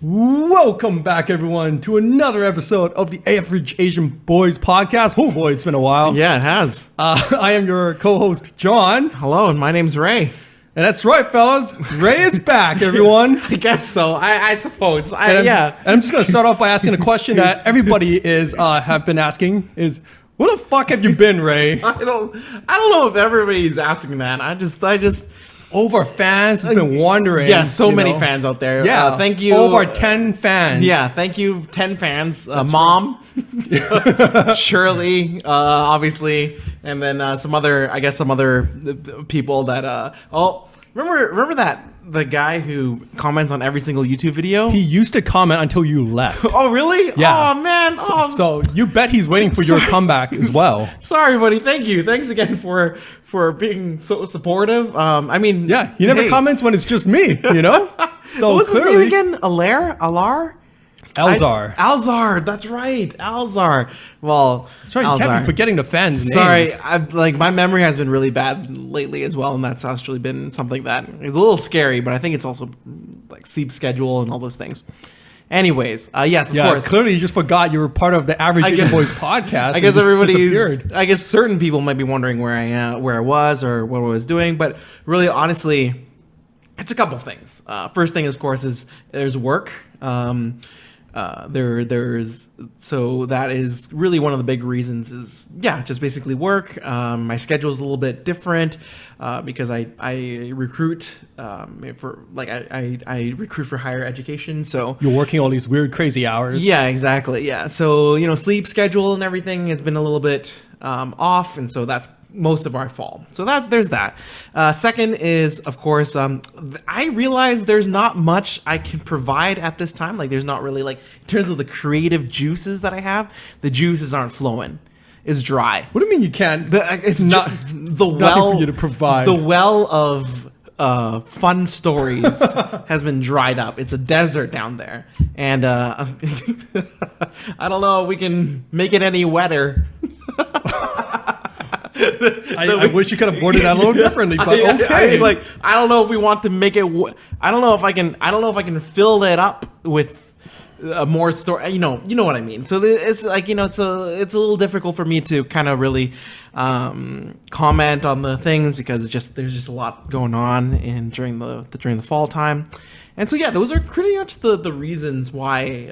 Welcome back, everyone, to another episode of the Average Asian Boys podcast. Oh boy, it's been a while. Yeah, it has. I am your co-host, John. Hello, and my name's Ray. And that's right, fellas. Ray is back, everyone. I guess so. I suppose. And I'm just going to start off by asking a question that everybody have been asking is, where the fuck have you been, Ray? I don't know if everybody's asking that. I just Over fans has been wondering. Yeah, so many fans out there. Yeah, thank you. Over 10 fans. Yeah, thank you, 10 fans. Mom, Shirley, obviously, and then some other people that. Remember that the guy who comments on every single YouTube video? He used to comment until you left. Oh, really? Yeah. Oh, man. So you bet he's waiting for your comeback as well. Sorry, buddy. Thank you. Thanks again for being so supportive. I mean, yeah, he never comments when it's just me, you know? So what was clearly, his name again? Alar? Alzar. Alzar, that's right. Alzar. Well, that's right. You can't be forgetting the fans' Sorry, names. my memory has been really bad lately as well, and that's actually been something that is a little scary, but I think it's also like sleep schedule and all those things. Anyways, yes, of course. Clearly you just forgot you were part of the Average Asian Boys podcast. I guess certain people might be wondering where I was or what I was doing, but really, honestly, it's a couple things. First thing, of course, is there's work. So that is really one of the big reasons is just basically work. My schedule is a little bit different because I recruit I recruit for higher education. So you're working all these weird, crazy hours. Yeah, exactly. Yeah. So, sleep schedule and everything has been a little bit off. And so that's most of our fall. So there's that. Second is, of course, I realize there's not much I can provide at this time. Like there's not really in terms of the creative juices that I have, the juices aren't flowing. It's dry. What do you mean you can't? It's not the well for you to provide. The well of fun stories has been dried up. It's a desert down there. And I don't know if we can make it any wetter. I wish you could have worded that a little differently, but okay. I don't know if we want to make it. I don't know if I can fill it up with more story. You know what I mean. So it's it's a little difficult for me to kind of really comment on the things because there's just a lot going on during the fall time. And so, those are pretty much the reasons why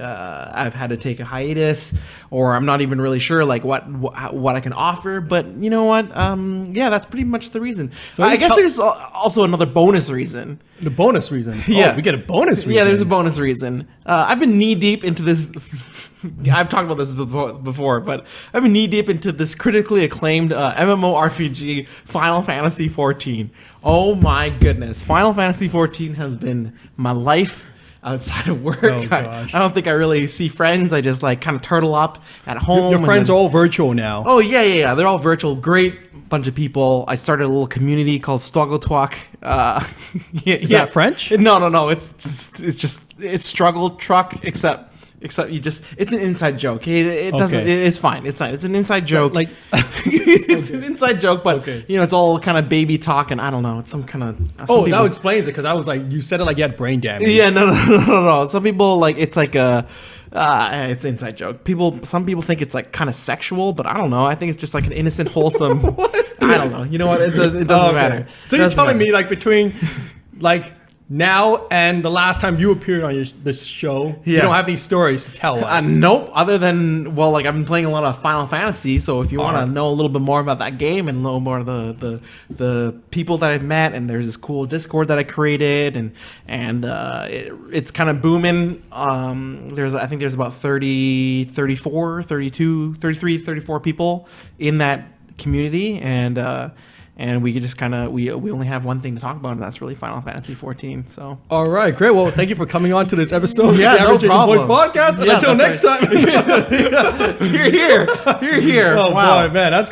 I've had to take a hiatus, or I'm not even really sure what I can offer. But you know what? That's pretty much the reason. So I guess there's also another bonus reason. The bonus reason? Yeah. Oh, we get a bonus reason. Yeah, there's a bonus reason. I've been knee deep into this. I've talked about this before, but I've been knee deep into this critically acclaimed MMORPG, Final Fantasy XIV. Oh my goodness. Final Fantasy XIV has been my life outside of work. Oh, gosh. I don't think I really see friends. I just kind of turtle up at home. Your friends are all virtual now. Oh, yeah. They're all virtual. Great bunch of people. I started a little community called Struggle-Twak. Is that French? No. It's Struggle Truck, except it's an inside joke. It doesn't. Okay. It's fine. It's fine. It's an inside joke. It's an inside joke, but it's all kind of baby talk, and I don't know. It's some kind of. That explains it because I was like, you said it like you had brain damage. Yeah, no. Some people it's like a. It's an inside joke. Some people think it's kind of sexual, but I don't know. I think it's just like an innocent, wholesome. I don't know. You know what? It doesn't matter. So you're telling me between now and the last time you appeared on this show, you don't have any stories to tell us? Nope. Other than, I've been playing a lot of Final Fantasy, so if you want to know a little bit more about that game and a little more of the people that I've met, and there's this cool Discord that I created, and it's kind of booming. I think there's about 30, 34, 32, 33, 34 people in that community, and we just we only have one thing to talk about, and that's really Final Fantasy XIV. So, all right, great. Well, thank you for coming on to this episode of the Average Asian Boys podcast. And until next time, you're here. Oh wow. Boy, man, that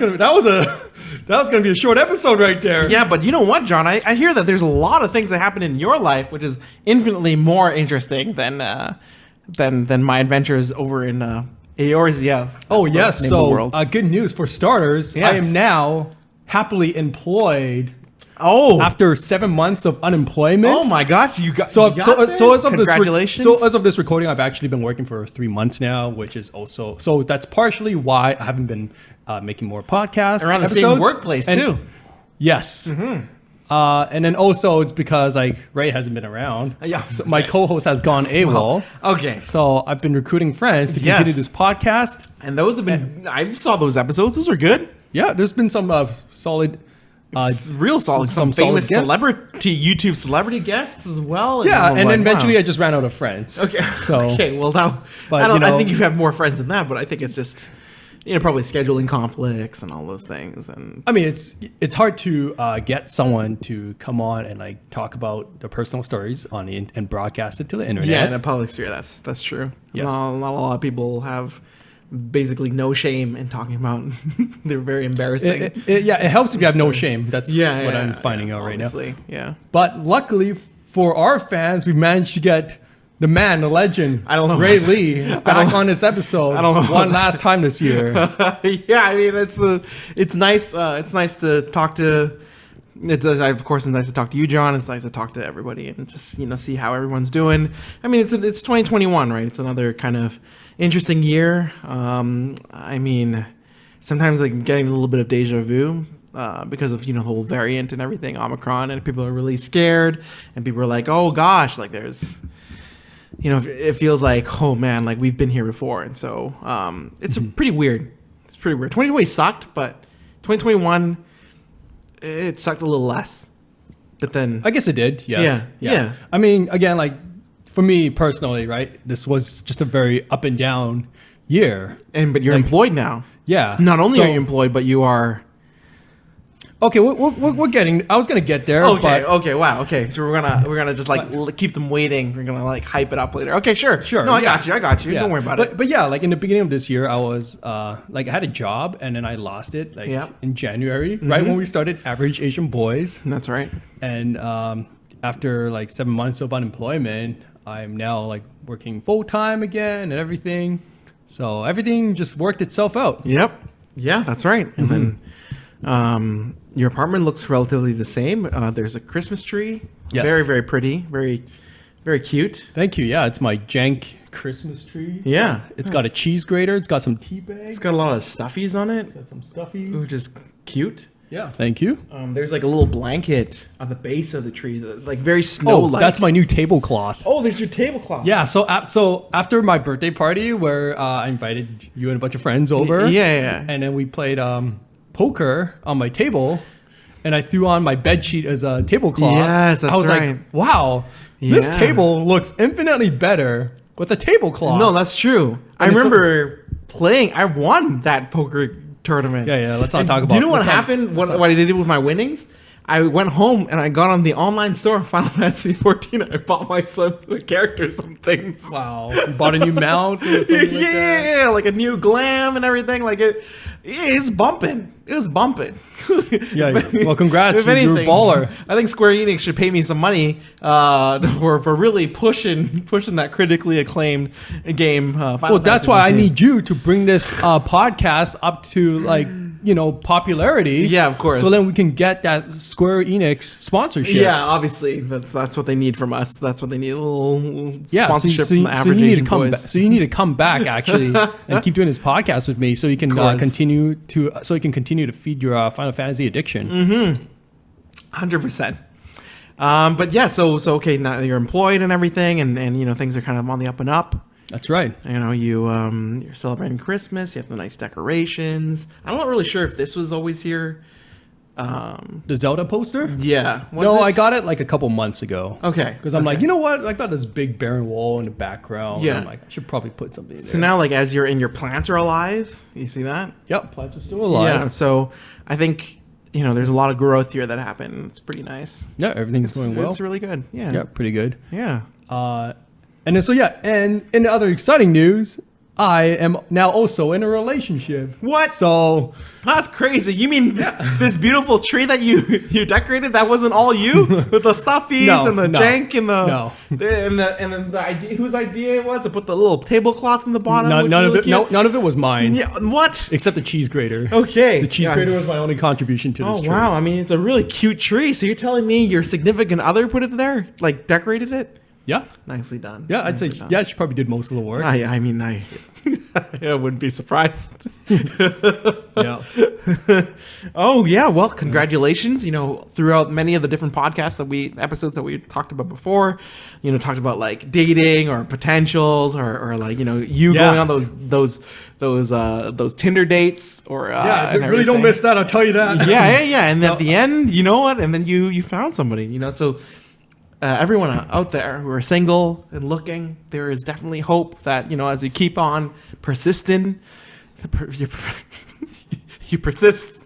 was gonna be a short episode right there. Yeah, but you know what, John? I hear that there's a lot of things that happen in your life, which is infinitely more interesting than my adventures over in Eorzea. Oh yes. So good news for starters. Yes. I am now happily employed Oh, after 7 months of unemployment. oh my gosh, you got So, you got so, there? so as of Congratulations. as of this recording, I've actually been working for 3 months now, which is also so that's partially why I haven't been making more podcasts around the same episodes. workplace And- too. Yes. And then also it's because like Ray hasn't been around. Yeah, So my okay. co-host has gone AWOL. Okay, So I've been recruiting friends to Yes. continue this podcast. and those have been. I saw those episodes. Those were good. Yeah, there's been some solid. Real solid. Some solid famous guests. celebrity YouTube celebrity guests as well. Yeah, I'm and like, then eventually wow. I just ran out of friends. Okay. So okay. Well, now But, I don't. you know- I think you have more friends than that, but I think it's just probably scheduling conflicts and all those things. And I mean, it's hard to get someone to come on and like talk about their personal stories on the and broadcast it to the internet. yeah, in a public sphere, that's true. Yes. Not a lot of people have basically no shame in talking about. They're very embarrassing. It helps if you have no shame. That's yeah, what yeah, I'm finding out right now. honestly, Yeah. But luckily for our fans, we've managed to get the man, the legend, I don't know. Ray Lee, back on this episode. I don't know. One last time this year. Yeah, I mean it's nice. It's nice to talk to. Of course, it's nice to talk to you, John. It's nice to talk to everybody and just see how everyone's doing. I mean, it's 2021, right? It's another kind of interesting year. I mean, sometimes like getting a little bit of deja vu. Because of the whole variant and everything, Omicron, and people are really scared, and people are like, "Oh gosh, like there's." It feels like, oh man, like we've been here before. And so it's pretty weird. It's pretty weird. 2020 sucked, but 2021, it sucked a little less. But then, I guess it did. Yes. Yeah. I mean, again, like for me personally, right? This was just a very up and down year. but you're like- employed now. Yeah. Not only So- are you employed, but you are. Okay, we're getting. I was gonna get there. Okay. But Okay. Wow. Okay. So we're gonna just like keep them waiting. We're gonna like hype it up later. Okay. Sure. Sure, No, I yeah. got you. Yeah. Don't worry about but, it. But yeah, like in the beginning of this year, I was like I had a job and then I lost it like Yeah. in January, right when we started Average Asian Boys. That's right. And after like 7 months of unemployment, I'm now like working full time again and everything. So everything just worked itself out. Yep. Yeah, that's right. And then your apartment looks relatively the same. There's a Christmas tree. Yes. Very, very pretty. Very, very cute. Thank you. Yeah, it's my jank Christmas tree. Yeah. It's got a cheese grater. It's got some tea bags. It's got a lot of stuffies on it, Got some stuffies. which is cute. Yeah. Thank you. There's like a little blanket on the base of the tree, like very snow-like. that's my new tablecloth. Oh, there's your tablecloth. Yeah, so after my birthday party where I invited you and a bunch of friends over, Yeah. and then we played poker on my table, and I threw on my bed sheet as a tablecloth. Yes, that's I was right. like, wow, this Yeah. table looks infinitely better with a tablecloth. No, that's true. I And it's remember playing. I won that poker tournament. Yeah, let's not And talk Do you about- know what let's not- happened? let's not- What I did with my winnings? I went home and I got on the online store, Final Fantasy 14. And I bought myself a character, some things. Wow, you bought a new mount or something like that? Yeah, like a new glam and everything. Like it's bumping. It was bumping. Yeah, well, congrats, If you're a anything, baller. I think Square Enix should pay me some money for really pushing that critically acclaimed game. Final Well, that's Fantasy why I 15. need you to bring this podcast up to like popularity. Yeah, of course. So then we can get that Square Enix sponsorship. Yeah, obviously that's what they need from us. That's what they need, a little Yeah, sponsorship so from the average you need Asian to come boys. back. So you need to come back actually and keep doing this podcast with me, so you can course. continue to feed your Final Fantasy addiction. 100%. But yeah, so okay, now you're employed and everything, and things are kind of on the up and up. That's right. You're celebrating Christmas. You have the nice decorations. I'm not really sure if this was always here. The Zelda poster. Yeah. Was No, it? I got it like a couple months ago. Okay. Because I'm like, okay. you know what? I got this big barren wall in the background. Yeah. I'm like, I should probably put something in there. So now, like, as you're in, your plants are alive. You see that? Yep, plants are still alive. Yeah. So I think there's a lot of growth here that happened. It's pretty nice. Yeah, everything's going well. It's really good. Yeah. Yeah, pretty good. Yeah. And then and in the other exciting news, I am now also in a relationship. What? So That's crazy. You mean this beautiful tree that you decorated? That wasn't all you with the stuffies No, and the no, jank and the no. and then the idea, whose idea it was to put the little tablecloth in the bottom. none, which none is of really it. No, cute? none of it was mine. Yeah. What? Except the cheese grater. Okay. The cheese Yeah. grater was my only contribution to this Oh tree. wow! I mean, it's a really cute tree. So you're telling me your significant other put it there, like decorated it? Yeah. Nicely done. Yeah, I'd say Nicely done. yeah, she probably did most of the work. I mean, I wouldn't be surprised. Yeah. Oh yeah, well, congratulations. Throughout many of the different podcasts episodes that we talked about before, talked about like dating or potentials or like, you Yeah. going on those Tinder dates or Yeah, and really don't everything. miss that, I'll tell you that. Yeah. And at the end, you know what? And then you found somebody, so everyone out there who are single and looking, there is definitely hope that, as you keep on persisting, you persist.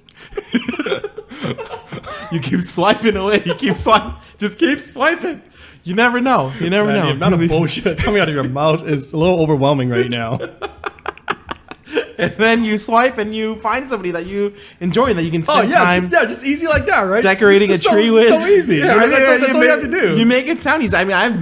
You keep swiping away. Just keep swiping. You never know. You never Man, know. the amount of bullshit that's coming out of your mouth is a little overwhelming right now. And then you swipe and you find somebody that you enjoy and that you can Oh spend yeah, time just easy like that, right? decorating It's a just tree so, with. so easy. Yeah, That's all you have to do. You make it sound easy. I mean, I've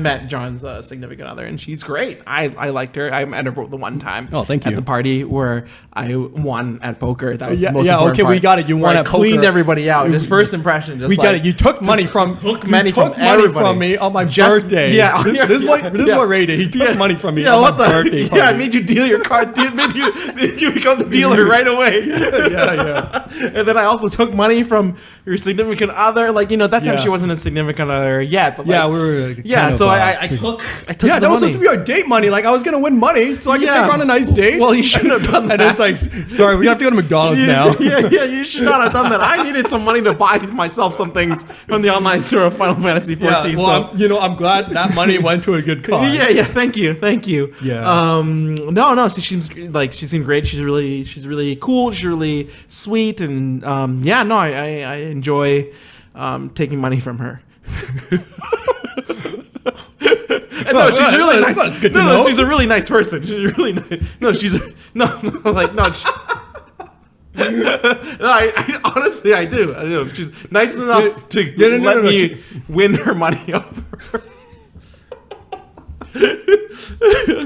met John's significant other, and she's great. I liked her. I met her the one time. Oh, thank At you. the party where I won at poker. That was Yeah, the most yeah, important okay, we part, got it. You where won I at cleaned poker. everybody out. Just first impression. Just We like, got it. You took money from took money from money everybody. from me on my Just- birthday. yeah, this, yeah, this is what this is yeah. what Ray did. He took money from me Yeah, on what my the? birthday. Yeah, I party. made you deal your card. made you become the dealer right away. yeah. And then I also took money from your significant other. Like, that time Yeah. she wasn't a significant other yet. But Yeah, like, we were. yeah. kind of, So I took. Yeah, the that was money. supposed to be our date money. Like I was gonna win money so I could Yeah. take her on a nice date. Well, you shouldn't have done And that. it's like, sorry, we have to go to McDonald's now. Yeah, you should not have done that. I needed some money to buy myself some things from the online store of Final Fantasy 14. Yeah, well, I'm glad that money went to a good cause. Yeah. Thank you. Yeah. No. So she seemed great. She's really cool. She's really sweet, and I enjoy taking money from her. And no, she's really nice. It's good to No, know. she's a really nice person. She's really nice. No, she's like no. I honestly, I do. She's nice enough to let me win her money over.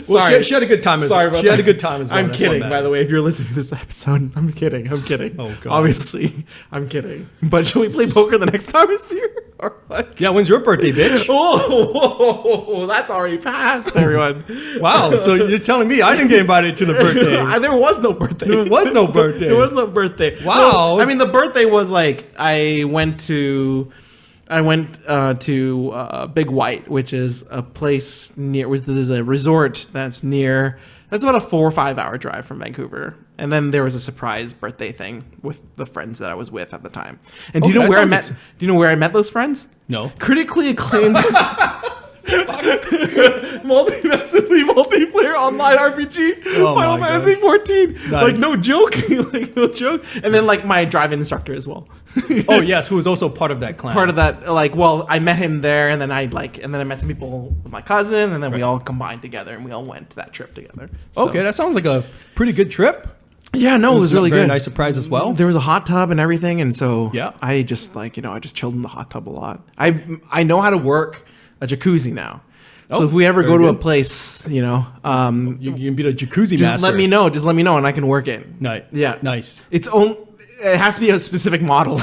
Well, she had a good time as Sorry well. about She had that. a good time as well. I'm That's one kidding, that- by the way. If you're listening to this episode, I'm kidding. Oh, God. Obviously, I'm kidding. But shall we play poker the next time it's here? Or like, Yeah, when's your birthday, bitch? whoa, that's already passed, everyone. Wow, so you're telling me I didn't get invited to the birthday? There was no birthday. There was no birthday. There was no birthday. Wow. Well, I mean, the birthday was like I went to Big White, which is a place near. There's a resort that's near. That's about a 4 or 5 hour drive from Vancouver. And then there was a surprise birthday thing with the friends that I was with at the time. And do you Okay, know where I that met? sounds Do you know where I met those friends? No. Critically acclaimed, massively multiplayer online RPG, Oh Final my Fantasy God. 14. Nice. Like no joke, like no joke. And then like my driving instructor as well. Oh yes, who was also part of that clan. Part of that, like, well, I met him there, and then I met some people with my cousin, and then we all combined together, and we all went to that trip together. So- Okay, that sounds like a pretty good trip. yeah, no, it was really a very good. nice surprise as well. There was a hot tub and everything, and so Yeah. I just I just chilled in the hot tub a lot. I know how to work a jacuzzi now. So Oh, if we ever very go to a good. place, You can be the jacuzzi just master. let me know. Just let me know, and I can work it. Nice. Yeah, Nice. It has to be a specific model.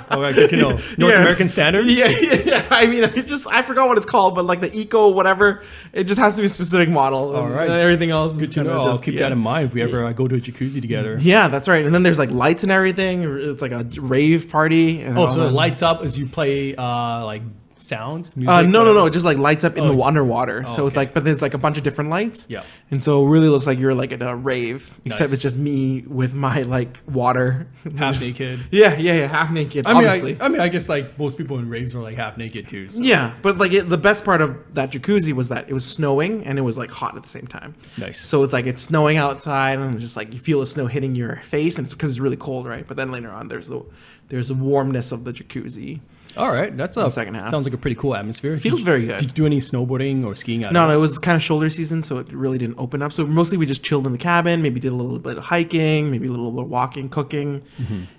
All right, good to know. North Yeah. American standard. Yeah. I mean, I forgot what it's called, but like the eco whatever, it just has to be a specific model. All right. And everything else. Good to know. I'll keep that in mind if we ever go to a jacuzzi together. Yeah, that's right. And then there's like lights and everything. It's like a rave party. And Oh, all so it that. lights up as you play like sounds? Music, No, whatever? it just like lights up in the underwater. Oh, So it's okay. like, but then it's like a bunch of different lights. Yeah. And so it really looks like you're like at a rave, except Nice. it's just me with my like water. Half Just- naked. Yeah, half naked. I mean, obviously. I guess like most people in raves are like half naked too. So. Yeah, but like the best part of that jacuzzi was that it was snowing and it was like hot at the same time. Nice. So it's like it's snowing outside and it's just like you feel the snow hitting your face and it's because it's really cold, right? But then later on there's the warmness of the jacuzzi. All right, that's the second half. Sounds like a pretty cool atmosphere. Feels very good. Did you do any snowboarding or skiing? No, it was kind of shoulder season, so it really didn't open up. So mostly we just chilled in the cabin, maybe did a little bit of hiking, maybe a little bit of walking, cooking,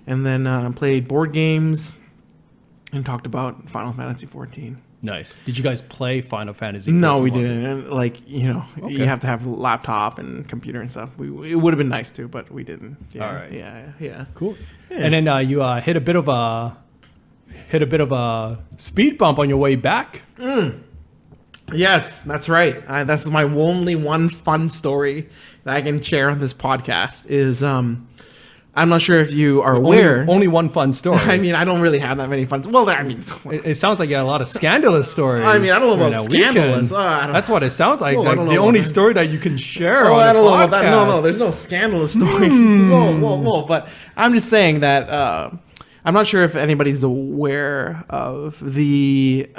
and then played board games and talked about Final Fantasy 14. Nice. Did you guys play Final Fantasy? No, 14 we while- didn't. And Okay. you have to have a laptop and computer and stuff. It would have been nice to, but we didn't. Yeah, All right. Yeah. Cool. Yeah. And then you hit a bit of a speed bump on your way back. Yes, that's right. That's my only one fun story that I can share on this podcast. Is I'm not sure if you are aware. Only one fun story. I mean, I don't really have that many fun. Well, I mean, it sounds like you had a lot of scandalous stories. I mean, I don't know during about that weekend. scandalous. I don't- That's what it sounds like. Oh, I Like don't the know only about that. story that you can share Oh, on I the don't know about podcast. that. No, there's no scandalous story. Whoa. But I'm just saying that I'm not sure if anybody's aware of the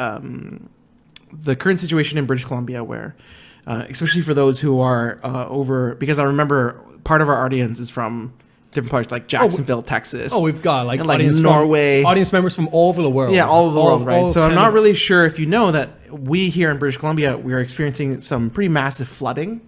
current situation in British Columbia, where, especially for those who are over, because I remember part of our audience is from different parts, like Jacksonville, Texas. Oh, we've got like And, like, audience Norway. audience members from all over the world. Yeah, all over the world, right? So I'm not Canada. really sure if you know that we here in British Columbia, we are experiencing some pretty massive flooding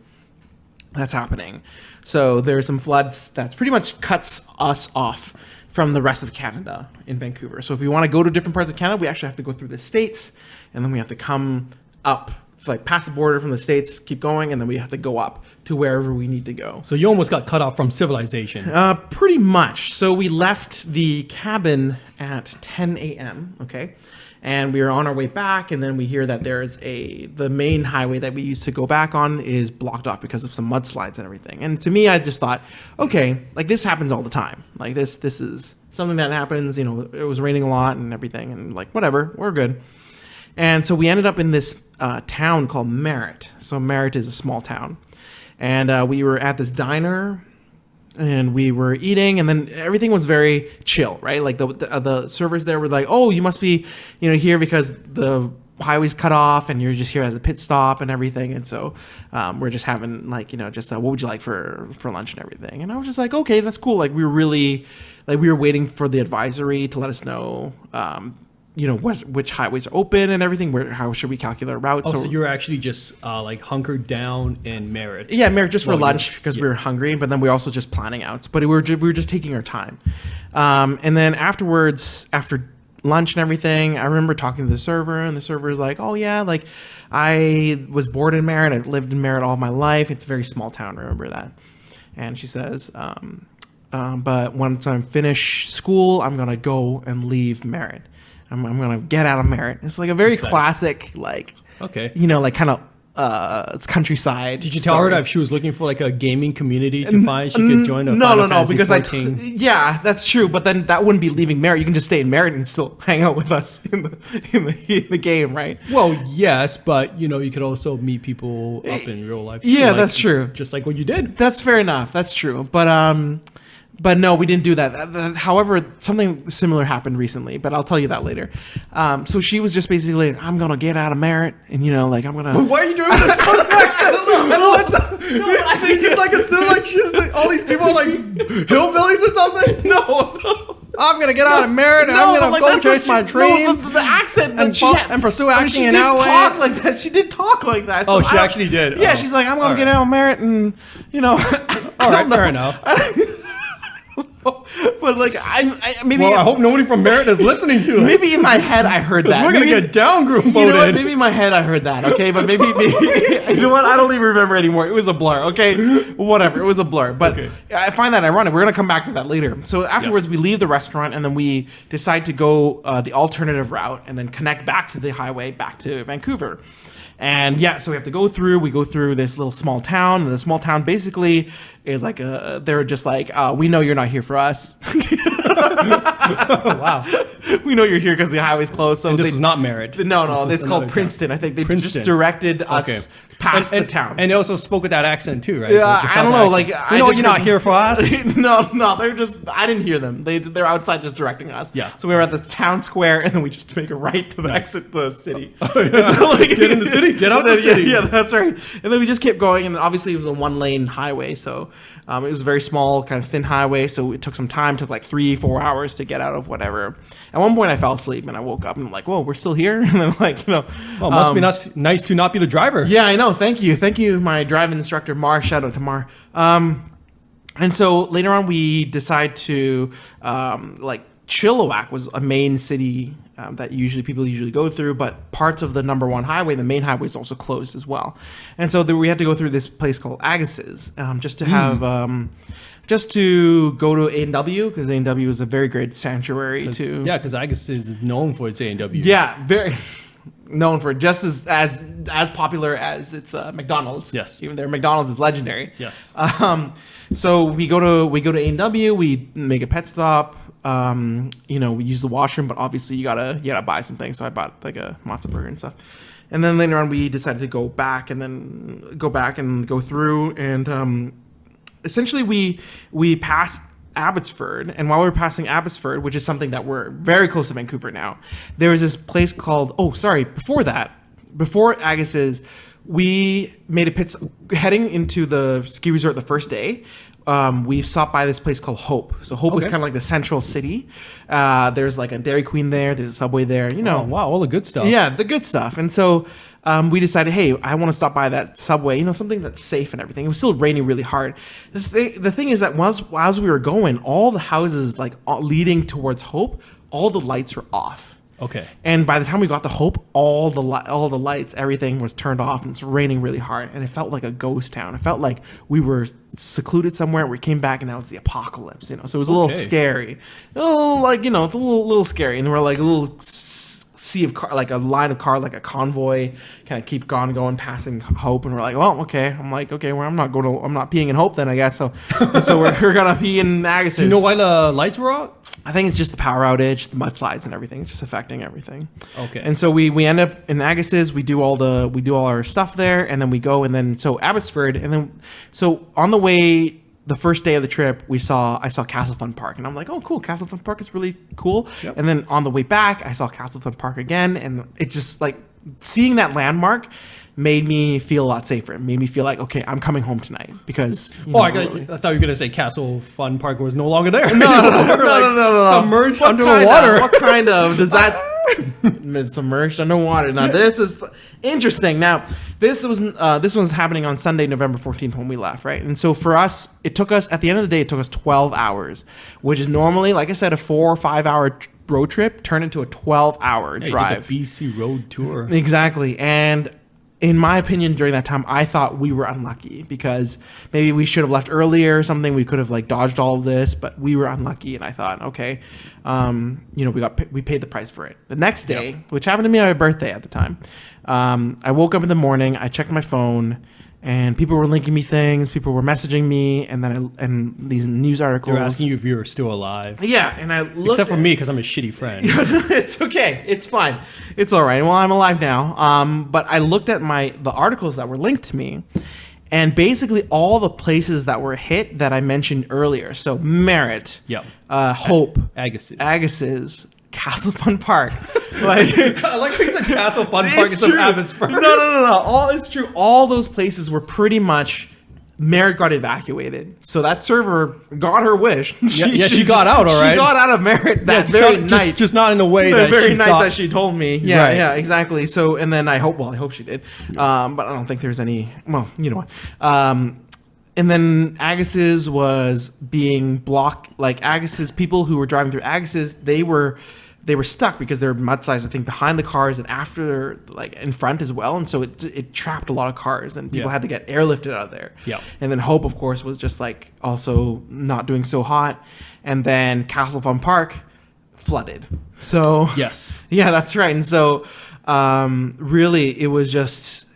that's happening. So there's some floods that's pretty much cuts us off from the rest of Canada in Vancouver. So if we want to go to different parts of Canada, we actually have to go through the States, and then we have to come up, like pass the border from the States, keep going, and then we have to go up to wherever we need to go. So you almost got cut off from civilization. Pretty much. So we left the cabin at 10 a.m. Okay, and we were on our way back, and then we hear that there's the main highway that we used to go back on is blocked off because of some mudslides and everything. And to me, I just thought, okay, like this happens all the time. Like this is something that happens. You know, it was raining a lot and everything, and like whatever, we're good. And so we ended up in this town called Merritt. So Merritt is a small town. And we were at this diner, and we were eating, and then everything was very chill, right? Like the servers there were like, "Oh, you must be, here because the highway's cut off, and you're just here as a pit stop and everything." And so we're just having like, just what would you like for lunch and everything? And I was just like, okay, that's cool. Like we were waiting for the advisory to let us know. Which highways are open and everything. How should we calculate our route? So you were actually just like hunkered down in Merritt. Yeah, Merritt just for Well, lunch because we were hungry, but then we were also just planning out. But we were just taking our time. And then afterwards, after lunch and everything, I remember talking to the server, and the server was like, "Oh yeah, like I was born in Merritt. I've lived in Merritt all my life. It's a very small town. Remember that." And she says, "But once I'm finished school, I'm gonna go and leave Merritt. I'm gonna get out of Merritt." It's like a very classic, like, Okay. like kind of it's countryside. Did you tell her that if she was looking for like a gaming community to find, she could join a No, Final no, Fantasy because 14? yeah, that's true. But then that wouldn't be leaving Merritt. You can just stay in Merritt and still hang out with us in the game, right? Well, yes, but you could also meet people up in real life. too, Yeah, like- that's true. Just like what you did. That's fair enough. That's true. But no, we didn't do that. However, something similar happened recently, but I'll tell you that later. So she was just basically, "I'm gonna get out of Merritt, and like I'm gonna." Why are you doing this southern accent? I don't know. I think it's like all these people are like hillbillies or something. No. I'm gonna get out of Merritt and I'm gonna go chase my dream. No, the accent that and she fo- had, and pursue I mean, acting she in did our way. talk like that. She did talk like that. Oh, So she I- actually did? Yeah, Oh. she's like, "I'm gonna All get right. out of Merritt," and All right, fair enough. But like, maybe. Well, I hope nobody from Merritt is listening to this. Maybe in my head I heard that. We're gonna Maybe- get down group voted. You know what? Maybe in my head I heard that. Okay, but maybe you know what? I don't even remember anymore. It was a blur. Okay, whatever. It was a blur. But Okay. I find that ironic. We're gonna come back to that later. So afterwards, we leave the restaurant and then we decide to go the alternative route and then connect back to the highway back to Vancouver. And yeah, so we have to go through. We go through this little small town, and the small town basically is like they're just like, "We know you're not here for us. Wow. We know you're here because the highway's closed." So And this they- was not Merritt. No, This was it's called another Princeton. I think they Princeton. just directed us Okay. past the and, town. And they also spoke with that accent too, right? Yeah, The I South don't know. accent. Like, you I know, just you're not heard- here for us. no, they're just. I didn't hear them. They're outside just directing us. Yeah. So we were at the town square, and then we just make a right to the Nice. exit the city. Oh, yeah. So, like, Get in the city. Get out the city. Yeah, that's right. And then we just kept going, and obviously it was a 1-lane highway, so it was a very small, kind of thin highway. So it took some time. It took like 3-4 hours to get out of whatever. At one point, I fell asleep, and I woke up, and I'm like, "Whoa, we're still here!" And then, like, Well, it must be nice to not be the driver. yeah, I know. Thank you, my driving instructor, Mar. Shout out to Mar. And so later on, we decide to like Chilliwack was a main city that people usually go through, but parts of the number 1 highway, the main highway, is also closed as well. And so we had to go through this place called Agassiz just to have. Just to go to A&W, because A&W is a very great sanctuary to. Yeah, because Agassiz is known for its A&W. Yeah, very known for just as popular as its McDonald's. Yes. Even their McDonald's is legendary. Yes. So we go to A&W, we make a pet stop. You know, we use the washroom, but obviously you gotta buy some things. So I bought like a matzo burger and stuff. And then later on, we decided to go back and go through and. Essentially, we passed Abbotsford, and while we were passing Abbotsford, which is something that we're very close to Vancouver now, there was this place called. Oh, sorry. Before Agassiz, we made a heading into the ski resort the first day. We stopped by this place called Hope. So Hope is Okay. kind of like the central city. There's like a Dairy Queen there. There's a Subway there. You know, Oh, wow, all the good stuff. yeah, the good stuff. And so we decided, hey, I want to stop by that Subway, you know, something that's safe and everything. It was still raining really hard. The thing is that as we were going, all the houses like leading towards Hope, all the lights were off. Okay. And by the time we got to Hope, all the lights, everything was turned off, and it's raining really hard. And it felt like a ghost town. It felt like we were secluded somewhere. We came back, and now it's the apocalypse. You know, so it was a little Okay. scary. Oh, like, you know, it's a little scary. And we're like a little sea of car, like a line of car, like a convoy, kind of keep going, passing Hope, and we're like, well, okay. I'm like, okay, well, I'm not peeing in Hope then, I guess. So, and so we're gonna pee in Agassiz. Do you know why the lights were out? I think it's just the power outage, the mudslides, and everything. It's just affecting everything. Okay. And so we end up in Agassiz. We do all our stuff there, and then we go, and then so Abbotsford, and then so on the way. The first day of the trip, I saw Castle Fun Park, and I'm like, oh, cool, Castle Fun Park is really cool. Yep. And then on the way back, I saw Castle Fun Park again, and it just like seeing that landmark made me feel a lot safer. It made me feel like, okay, I'm coming home tonight because. You know, I thought you were gonna say Castle Fun Park was no longer there. No. Submerged What under kind the water. What kind of does that submerged underwater? Now this is interesting. Now this was happening on Sunday, November 14th when we left, right? And so for us, it took us at the end of the day, it took us 12 hours, which is normally, like I said, a 4 or 5 hour road trip turned into a 12-hour Yeah, you did drive. the BC road tour. Exactly. And in my opinion, during that time, I thought we were unlucky because maybe we should have left earlier or something. We could have like dodged all of this, but we were unlucky. And I thought, okay, you know, we paid the price for it. The next day, which happened to me on my birthday at the time, I woke up in the morning, I checked my phone, and people were linking me things. People were messaging me, and then and these news articles. They were asking you if you were still alive. Yeah, and I looked Except for me, because I'm a shitty friend. it's okay. It's fine. It's all right. Well, I'm alive now. But I looked at the articles that were linked to me, and basically all the places that were hit that I mentioned earlier. So Merritt, Yep. Hope, Agassiz. Castle Fun Park. Like, I like how you said Castle Fun Park it's instead of true. Abbotsford. No. All it's true. All those places were pretty much. Merritt got evacuated, so that server got her wish. She got out, all right. She got out of Merritt that just very not, night. just not in a way The that very she night thought. that she told me. Yeah, Right. yeah, exactly. So, and then I hope she did. But I don't think there's any, well, you know what. And then Agassiz was being blocked, like Agassiz, people who were driving through Agassiz, they were stuck because there were mudslides, I think, behind the cars and after, like, in front as well. And so it trapped a lot of cars and people Yeah. had to get airlifted out of there. Yeah. And then Hope, of course, was just like also not doing so hot. And then Castle Fun Park flooded. So Yes. yeah, that's right. And so really it was just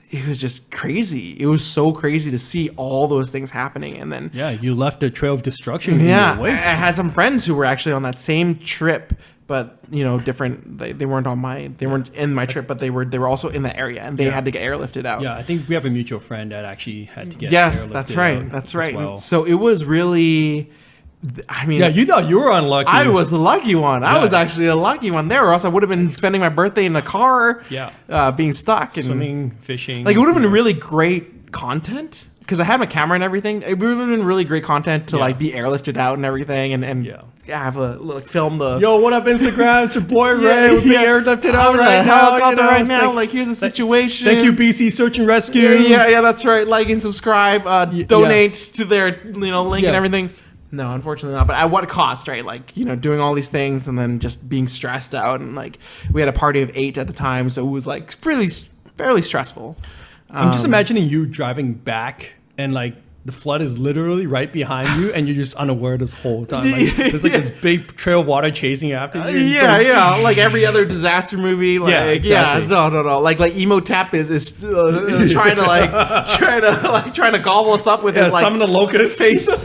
crazy. It was so crazy to see all those things happening. And then Yeah, you left a trail of destruction in yeah, your wake. I had some friends who were actually on that same trip but different. They weren't on my, they weren't in my trip, but they were also in the area, and they had to get airlifted out. Yeah, I think we have a mutual friend that actually had to get. Yes, airlifted that's right. out That's as right. well. So it was really. I mean, Yeah, you thought you were unlucky. I was the lucky one. I Yeah. was actually a lucky one there, or else I would have been spending my birthday in the car, Yeah. being stuck and Swimming, fishing. like it would have been really great content because I had my camera and everything. It would have been really great content to Yeah. like be airlifted out and everything, and Yeah. have a like film the. Yo, what up, Instagram? It's your boy Ray. Yeah, We're being yeah. airlifted I'm out gonna right now. helicopter you know? right now. Thank- Like here's the situation. Thank you, BC Search and Rescue. Yeah, that's right. Like and subscribe. Donate to their link Yeah. and everything. No, unfortunately not. But at what cost, right? Like doing all these things and then just being stressed out, and like we had a party of 8 at the time, so it was like fairly stressful. I'm just imagining you driving back and like the flood is literally right behind you and you're just unaware this whole time. Like, there's like this big trail of water chasing after you. Yeah, like every other disaster movie. Like, Yeah, exactly. no. Like Emotep is trying to gobble us up with his like summon the locust face,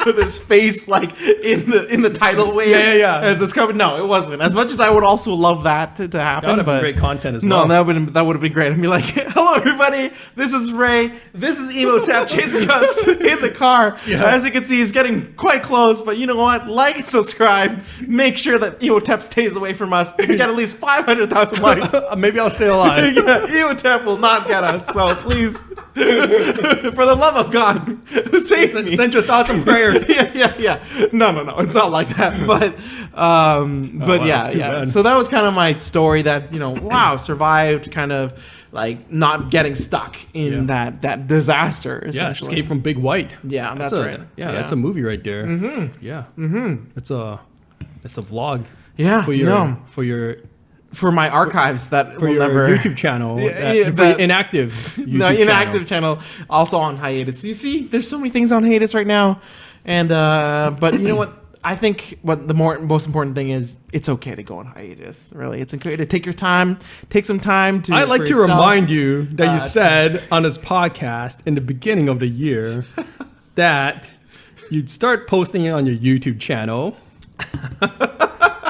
with his face like in the tidal wave. Yeah. As it's coming. No, it wasn't. As much as I would also love that to happen, That would have but been great content as no, well. that would have been great. I'd be like, hello everybody, this is Ray. This is Emotep chasing us in the car. Yeah. As you can see, he's getting quite close. But you know what? Like and subscribe. Make sure that Emotep stays away from us. If you get at least 500,000 likes, Maybe I'll stay alive. yeah, Emotep will not get us. So please, for the love of God, save me. Send your thoughts and prayers. Yeah. No. It's not like that. But wow, yeah. that's too bad. So that was kind of my story that, wow, survived kind of like not getting stuck in that disaster, Yeah, essentially. Escape from Big White. Yeah, that's right. Yeah, that's a movie right there. Mm-hmm. Yeah. Mm-hmm. It's a vlog. Yeah, For your for my archives that for will your never YouTube channel. Yeah, for your that- inactive YouTube no, inactive channel also on hiatus. You see, there's so many things on hiatus right now, and but you know what? I think what the most important thing is, it's okay to go on hiatus. Really, it's okay to take your time, take some time to. I'd like for to yourself. remind you that you said on this podcast in the beginning of the year that you'd start posting it on your YouTube channel.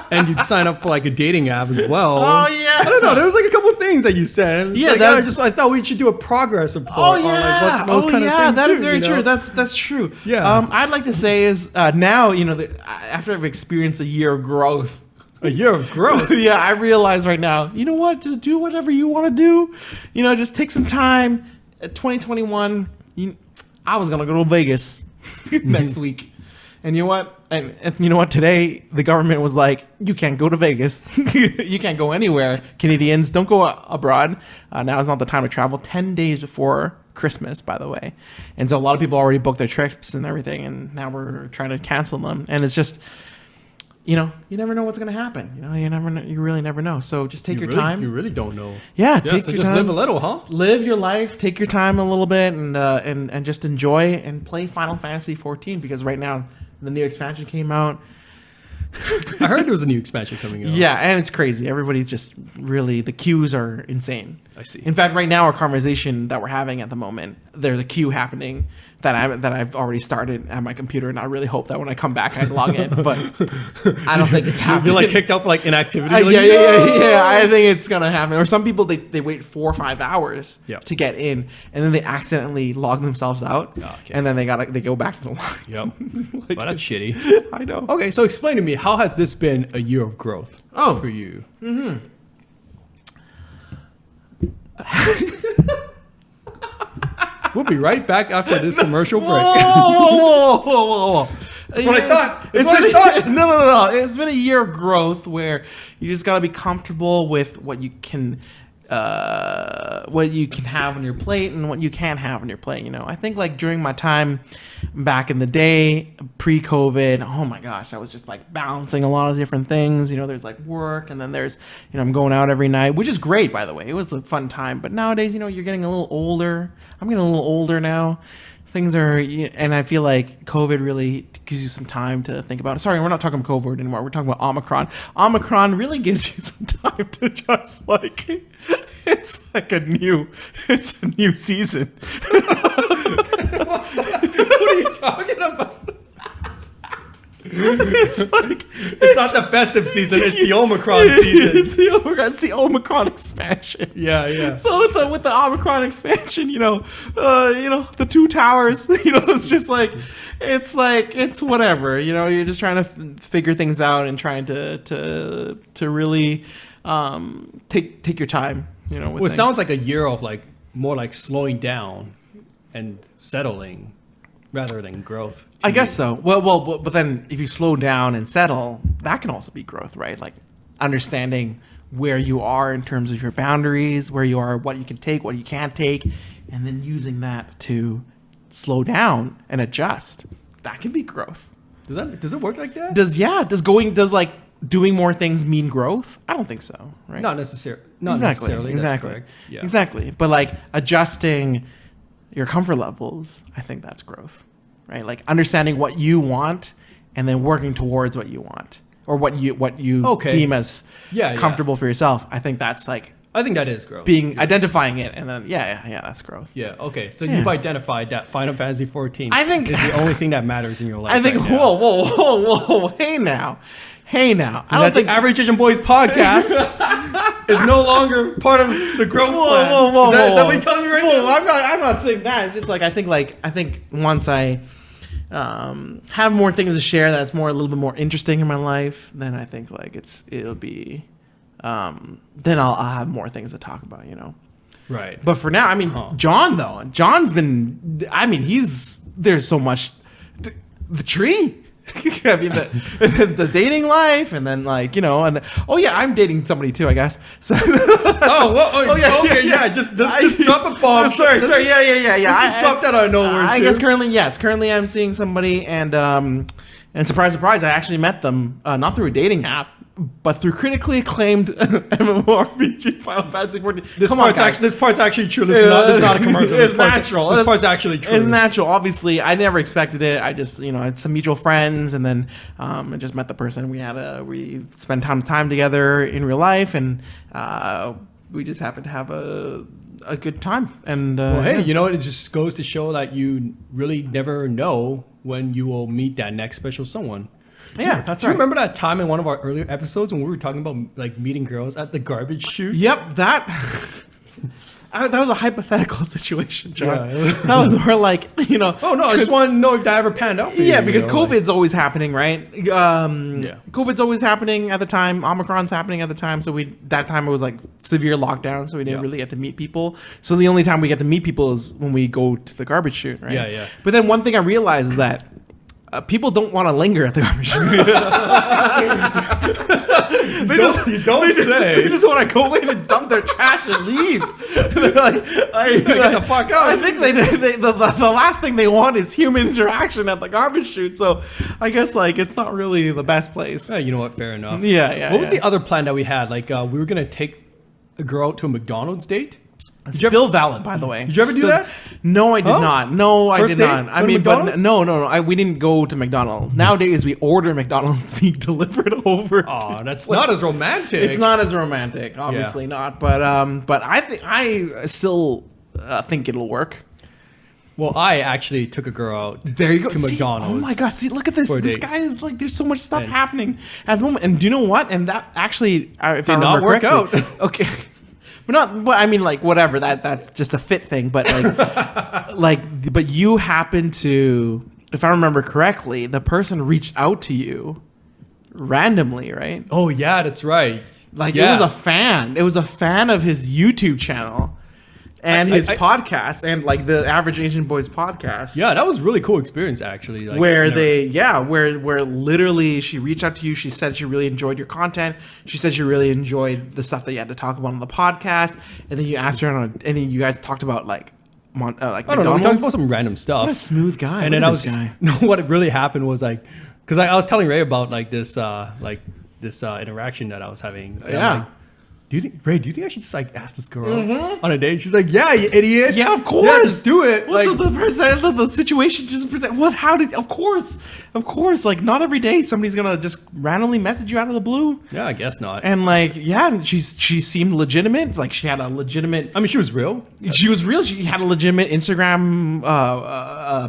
And you'd sign up for like a dating app as well. Oh yeah. I don't know. There was like a couple of things that you said. It's Yeah, like, that- I thought we should do a progress report. Oh on like yeah. what those kind of things That do, is very you know? true. That's true. Yeah. I'd like to say is now after I've experienced a year of growth. A year of growth. Yeah, I realize right now. You know what? Just do whatever you want to do. Just take some time. 2021. I was gonna go to Vegas next week. And you know what? And you know what? Today, the government was like, you can't go to Vegas. You can't go anywhere. Canadians, don't go abroad. Now is not the time to travel. 10 days before Christmas, by the way. And so a lot of people already booked their trips and everything. And now we're trying to cancel them. And it's just, you never know what's going to happen. You really never know. So just take your time. You really don't know. Yeah, Yeah, take so your just time. live a little, huh? Live your life, take your time a little bit, and just enjoy and play Final Fantasy 14 because right now the new expansion came out. I heard there was a new expansion coming out. Yeah, and it's crazy. Everybody's just really, the queues are insane. I see. In fact, right now our conversation that we're having at the moment, there's a queue happening that I've already started at my computer, and I really hope that when I come back I log in, but I don't think it's happening. You're like kicked out for like inactivity. Yeah, like, yeah. I think it's gonna happen. Or some people they wait 4 or 5 hours Yep. to get in, and then they accidentally log themselves out, Oh, okay. and then they go back to the line. Yep. Like, Well, that's shitty. I know. Okay, so explain to me, how has this been a year of growth for you? We'll be right back after this commercial break. Whoa. That's what I thought. It's That's what I thought. No. It's been a year of growth where you just gotta be comfortable with what you can have on your plate and what you can't have on your plate. I think like during my time back in the day, pre-COVID, oh my gosh, I was just like balancing a lot of different things. There's like work, and then there's I'm going out every night, which is great, by the way. It was a fun time. But nowadays, you're getting a little older. I'm getting a little older now. Things are, and I feel like COVID really gives you some time to think about it. Sorry, we're not talking COVID anymore. We're talking about Omicron. Omicron really gives you some time to just like, it's a new season. What are you talking about? It's like It's not the festive season. It's the Omicron season. it's the Omicron expansion. Yeah, yeah. So with the Omicron expansion, the two towers, it's just like it's whatever, you're just trying to figure things out and trying to really take your time, with Well, it things. sounds like a year of like more like slowing down and settling rather than growth. to I guess me. so. Well, but then if you slow down and settle, that can also be growth, right? Like understanding where you are in terms of your boundaries, where you are, what you can take, what you can't take, and then using that to slow down and adjust. That can be growth. Does it work like that? Does like doing more things mean growth? I don't think so, right? Not necessarily. Not necessarily. That's correct. Yeah. Exactly. But like adjusting your comfort levels, I think that's growth, right? Like understanding what you want and then working towards what you want or what you Okay. deem as Yeah, comfortable for yourself. I think that's like I think that is growth. identifying it and then yeah, that's growth. Yeah. Okay. So Yeah. you've identified that Final Fantasy 14. I think- is the only thing that matters in your life. I think right now. whoa, hey now. I And don't that think the Average Asian Boys podcast is no longer part of the growth plan. Whoa, Is that what you're telling me right Whoa, now? I'm not saying that. It's just like I think once I have more things to share that's a little bit more interesting in my life, then I think like it'll be then I'll have more things to talk about, Right. But for now, I mean, John's been, there's so much, the tree. I mean, the dating life, and then like, I'm dating somebody too, I guess. So, Just drop a bomb. Sorry, yeah. Just drop that out of nowhere. I too. guess currently I'm seeing somebody, and surprise, I actually met them not through a dating app, but through critically acclaimed MMORPG Final Fantasy 14. This part's actually true. This is not a commercial. It's natural. This part's actually true. It's natural. Obviously, I never expected it. I just, had some mutual friends, and then I just met the person. We spent time together in real life, and we just happened to have a good time. And Well, hey, it just goes to show that you really never know when you will meet that next special someone. yeah, that's Do you right. remember that time in one of our earlier episodes when we were talking about like meeting girls at the garbage chute? Yep, that was a hypothetical situation, John. Yeah. That was more like, Oh no, I just want to know if that ever panned out for you. yeah, because you know, like- COVID's always happening, right? Yeah. COVID's always happening at the time. Omicron's happening at the time. So that time it was like severe lockdown. So we didn't Yeah. really get to meet people. So the only time we get to meet people is when we go to the garbage chute, right? Yeah, yeah. But then one thing I realized is that people don't want to linger at the garbage chute. You don't say. They just want to go in and dump their trash and leave. They're like, Get the fuck out. I think the last thing they want is human interaction at the garbage chute. So I guess like it's not really the best place. You know what? Fair enough. Yeah. What was the other plan that we had? Like we were gonna take a girl out to a McDonald's date. Still valid, by the way. Did you ever do that? No, I did Huh? not. No, I First did date? not. Go I to mean, but McDonald's? no. We didn't go to McDonald's. Nowadays, we order McDonald's to be delivered over. Oh, that's not as romantic. It's not as romantic, obviously not. But I still think it'll work. Well, I actually took a girl out. There you go. To See, McDonald's. Oh my God! See, look at this. For a This date. guy is like. There's so much stuff And- happening at the moment. And do you know what? And that actually, if I Did remember not work correctly- out. Okay. But not. But I mean, like whatever. That's just a fit thing. But like, but you happen to, if I remember correctly, the person reached out to you randomly, right? Oh yeah, that's right. Like Yes. it was a fan. It was a fan of his YouTube channel and his podcast and like the Average Asian Boys podcast. Yeah, that was a really cool experience actually. Like, Where you know, where literally she reached out to you. She said she really enjoyed your content. She said she really enjoyed the stuff that you had to talk about on the podcast. And then you asked her and then you guys talked about like I don't know. We McDonald's. talked about some random stuff. What a smooth guy. And Look then at I this was guy. no. What really happened was like, because I was telling Ray about like this interaction that I was having. And I'm Yeah. like, do you think I should just like ask this girl on a date? She's like, yeah, you idiot. Yeah, of course. Yeah, just do it. What Like, the situation just present. What? How did? Of course. Like not every day somebody's gonna just randomly message you out of the blue. yeah, I guess not. And like, yeah, and she seemed legitimate. Like she had a legitimate. I mean, she was real. She was real. She had a legitimate Instagram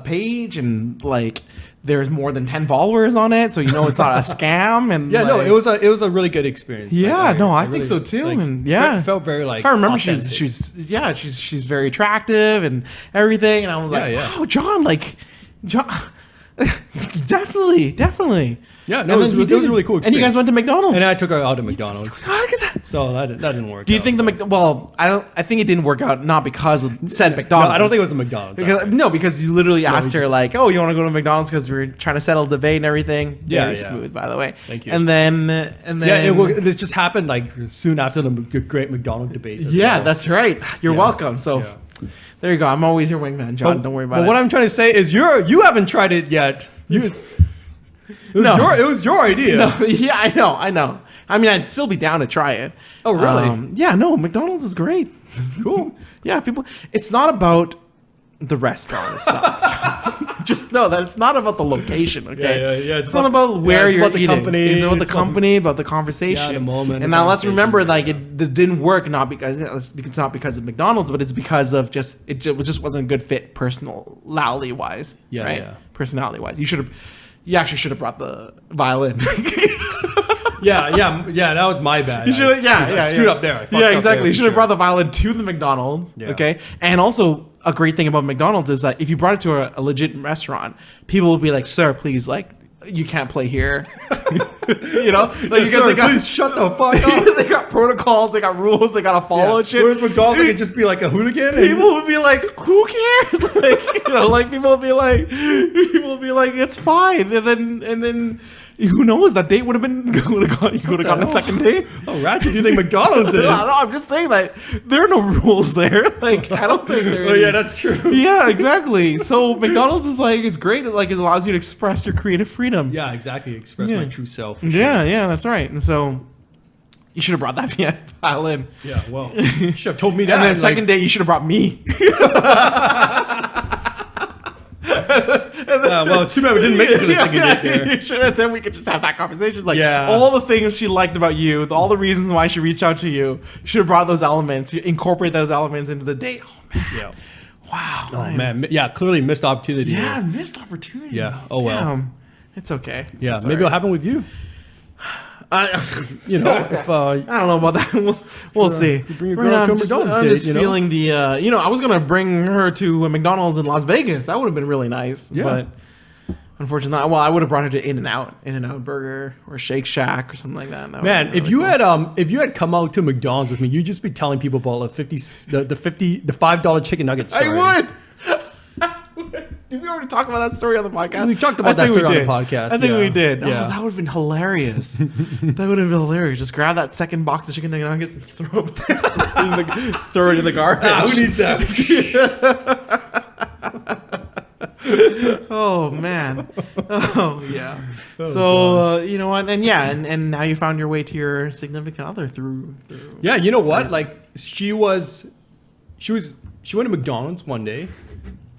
page, and like there's more than 10 followers on it, so you know it's not a scam. And Yeah, no, like- it was a really good experience. Yeah, no, I really, think so too, like, and yeah. it felt very like. If I remember, authentic. she's very attractive and everything, and I was like, yeah. wow, John, definitely. Yeah, no, And it was, then you it was a did. really cool And you guys experience. went to McDonald's. And I took her out to McDonald's, Oh, look at that. so that didn't work. Do you out. think I think it didn't work out not because of said No, McDonald's. I don't think it was a McDonald's. Because you literally asked we her just- like, "Oh, you want to go to McDonald's?" Because we were trying to settle debate and everything. Yeah, Very yeah. smooth, by the way. Thank you. And then Yeah, this just happened like soon after the great McDonald's debate. as yeah, well. that's right. You're Yeah. welcome. So Yeah. there you go. I'm always your wingman, John. Don't worry about but it. what I'm trying to say is you haven't tried it yet. No. It was your idea. No, yeah, I know. I mean, I'd still be down to try it. Oh, really? Yeah, no, McDonald's is great. Cool. Yeah, people. It's not about the restaurant itself. Just know that it's not about the location. Okay. Yeah. It's not about where it's you're about the eating. company. It's about the It's about- company, about the conversation, Yeah, the moment, And the now let's conversation, remember, yeah. like it didn't work not because it's not because of McDonald's, but it's because of just wasn't a good fit personality wise. Yeah, right. yeah. Personality wise, you actually should have brought the violin. Yeah. That was my bad. You should, I screwed up there. I fucked Yeah, up exactly. there You for should have sure. brought the violin to the McDonald's. Yeah. Okay. And also, a great thing about McDonald's is that if you brought it to a legit restaurant, people will be like, "Sir, please, like, you can't play here." You know, like because Sir, they got please shut the fuck up. they got protocols, they got rules, they gotta follow shit. Whereas McDonald's, I could just be like a hooligan. and People would be like, "Who cares?" Like, you know, like people would be like, "It's fine," and then who knows? That date would have been you would have gotten a second date. Oh, ratchet, do you think McDonald's is? No, I'm just saying that there are no rules there. Like, I don't think there. Oh, yeah, that's true. Yeah, exactly. So McDonald's is like it's great. Like it allows you to express your creative freedom. Yeah, exactly. Express Yeah. my true self. for Yeah, sure. yeah, that's right. And so you should have brought that violin. Yeah, well, you should have told me that. And then like- second date, you should have brought me. well, it's too bad we didn't make it to the second date there. You should have, then we could just have that conversation. Like Yeah. all the things she liked about you, all the reasons why she reached out to you. You should have brought those elements. You incorporate those elements into the date. Oh man, Yeah. wow. Oh man, yeah, clearly missed opportunity. Yeah, there. missed opportunity. Yeah. Oh, well. Damn. It's okay. Yeah, It's maybe all it'll happen with you. right. You know, if I don't know about that. We'll see. if you bring your Right girl now, to a I'm just, McDonald's I'm date, just you know? feeling the. I was gonna bring her to a McDonald's in Las Vegas. That would have been really nice. Yeah. But unfortunately, well, I would have brought her to In-N-Out Burger or Shake Shack or something like that. That would've man, been if you really cool. had if you had come out to McDonald's with me, you'd just be telling people about the $5 chicken nugget story. I would. Did we already talk about that story on the podcast? We talked about I that think we story on the did. podcast, I think yeah. we did. Yeah. Oh, that would have been hilarious. That would have been hilarious. Just grab that second box of chicken nuggets and throw it in the garbage. Who needs that? Oh man. Oh yeah. So you know what? And yeah, and now you found your way to your significant other through. Yeah, you know what? Like she went to McDonald's one day,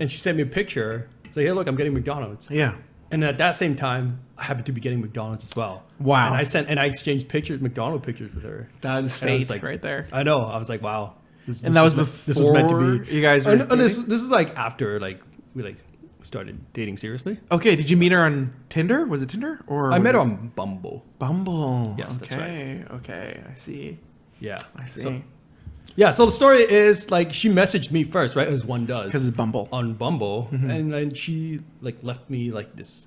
and she sent me a picture. Say, hey, look, I'm getting McDonald's. Yeah. And at that same time, I happened to be getting McDonald's as well. Wow. And I exchanged McDonald's pictures with her. That is And I was fate like, right there. I know. I was like, wow. And that was this was meant to before be. you guys were And this dating? is like after we started dating seriously. Okay, did you meet her on Tinder? Was it Tinder or I was met her it on Bumble. Bumble? Yes, that's okay, okay, I see. Yeah. I see. So, yeah. So the story is like she messaged me first, right? As one does. Because it's Bumble. On Bumble, Mm-hmm. and then she like left me like this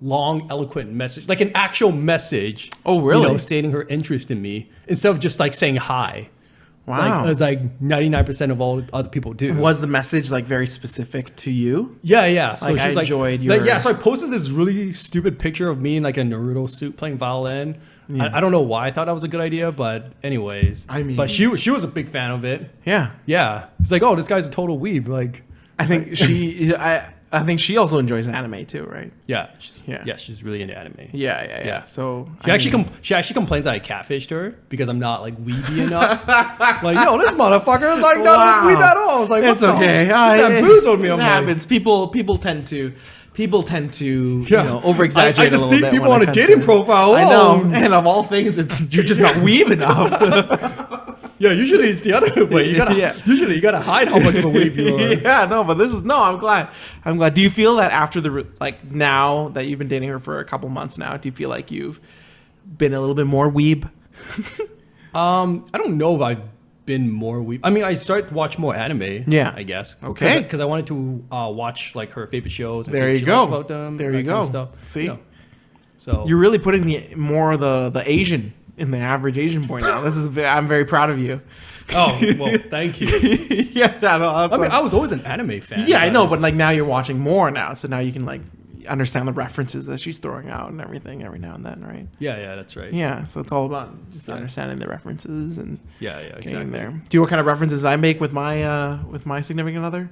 long, eloquent message, like an actual message. Oh, really? You know, stating her interest in me instead of just like saying hi. Wow. Like, as like 99% of all other people do. Was the message like very specific to you? Yeah. So Like, I she's like, enjoyed like, your- yeah. So I posted this really stupid picture of me in like a Naruto suit playing violin. Yeah. I don't know why I thought that was a good idea, but anyways. I mean- but she was a big fan of it. Yeah. Yeah, it's like, oh, this guy's a total weeb. Like, I think I think she also enjoys anime too, right? yeah, Yeah. she's really into anime. Yeah. Yeah. So She actually complains that I catfished her because I'm not like weeby enough. Like, yo, this motherfucker is like not Wow. weeb at all. I was like, what It's the okay. That bamboozled me. It I'm like, happens. People tend to yeah. you know, over exaggerate. I just a little see bit people when on it a comes dating to- profile. I know, alone. and of all things, you're just not weeb enough. Yeah, usually it's the other way. Usually you gotta hide how much of a weeb you are. Yeah, no, but this is no. I'm glad. I'm glad. Do you feel that after now that you've been dating her for a couple months now, do you feel like you've been a little bit more weeb? I don't know if I've been more weeb. I mean, I started to watch more anime. Yeah. I guess. Okay. Because I wanted to watch like her favorite shows. And There see what you she go. likes about them. There that you kind of go. stuff. See? So You're really putting the Asian in the average Asian boy now. I'm very proud of you. Oh well, thank you. Yeah, no, I mean, I was always an anime fan. yeah, I know, but like now you're watching more now, so now you can like understand the references that she's throwing out and everything every now and then, right? yeah, that's right. Yeah, so it's all about just understanding the references and Yeah, getting exactly. there. Do you know what kind of references I make with my significant other?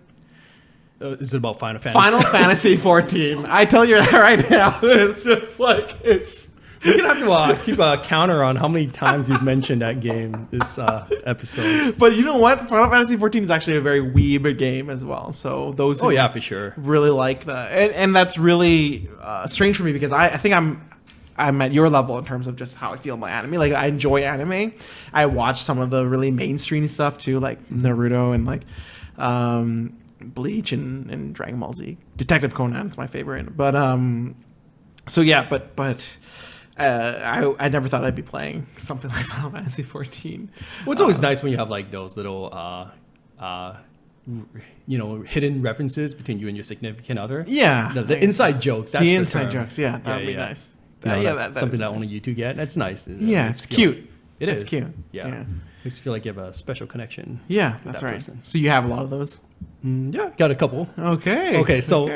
Is it about Final Fantasy? Final Fantasy 14. I tell you that right now. It's just like We're gonna have to keep a counter on how many times you've mentioned that game this episode. But you know what? Final Fantasy 14 is actually a very weeb game as well. So those who Oh yeah, for sure. really like that, and that's really strange for me because I think I'm at your level in terms of just how I feel about anime. Like I enjoy anime. I watch some of the really mainstream stuff too, like Naruto and like Bleach and Dragon Ball Z. Detective Conan is my favorite. But so yeah, but I never thought I'd be playing something like Final Fantasy 14. Well, it's always nice when you have like those little, hidden references between you and your significant other. Yeah, The inside jokes. That's the the inside term. jokes. Yeah, that'd be yeah. nice. You know, Yeah, that's that something is that nice. only you two get. That's nice. Yeah, Makes it's you feel- cute. It It's is cute. Yeah. Yeah. Makes you feel like you have a special connection. Yeah, with that's that right. person. So you have a lot of those. Yeah, got a couple. Okay. Okay, so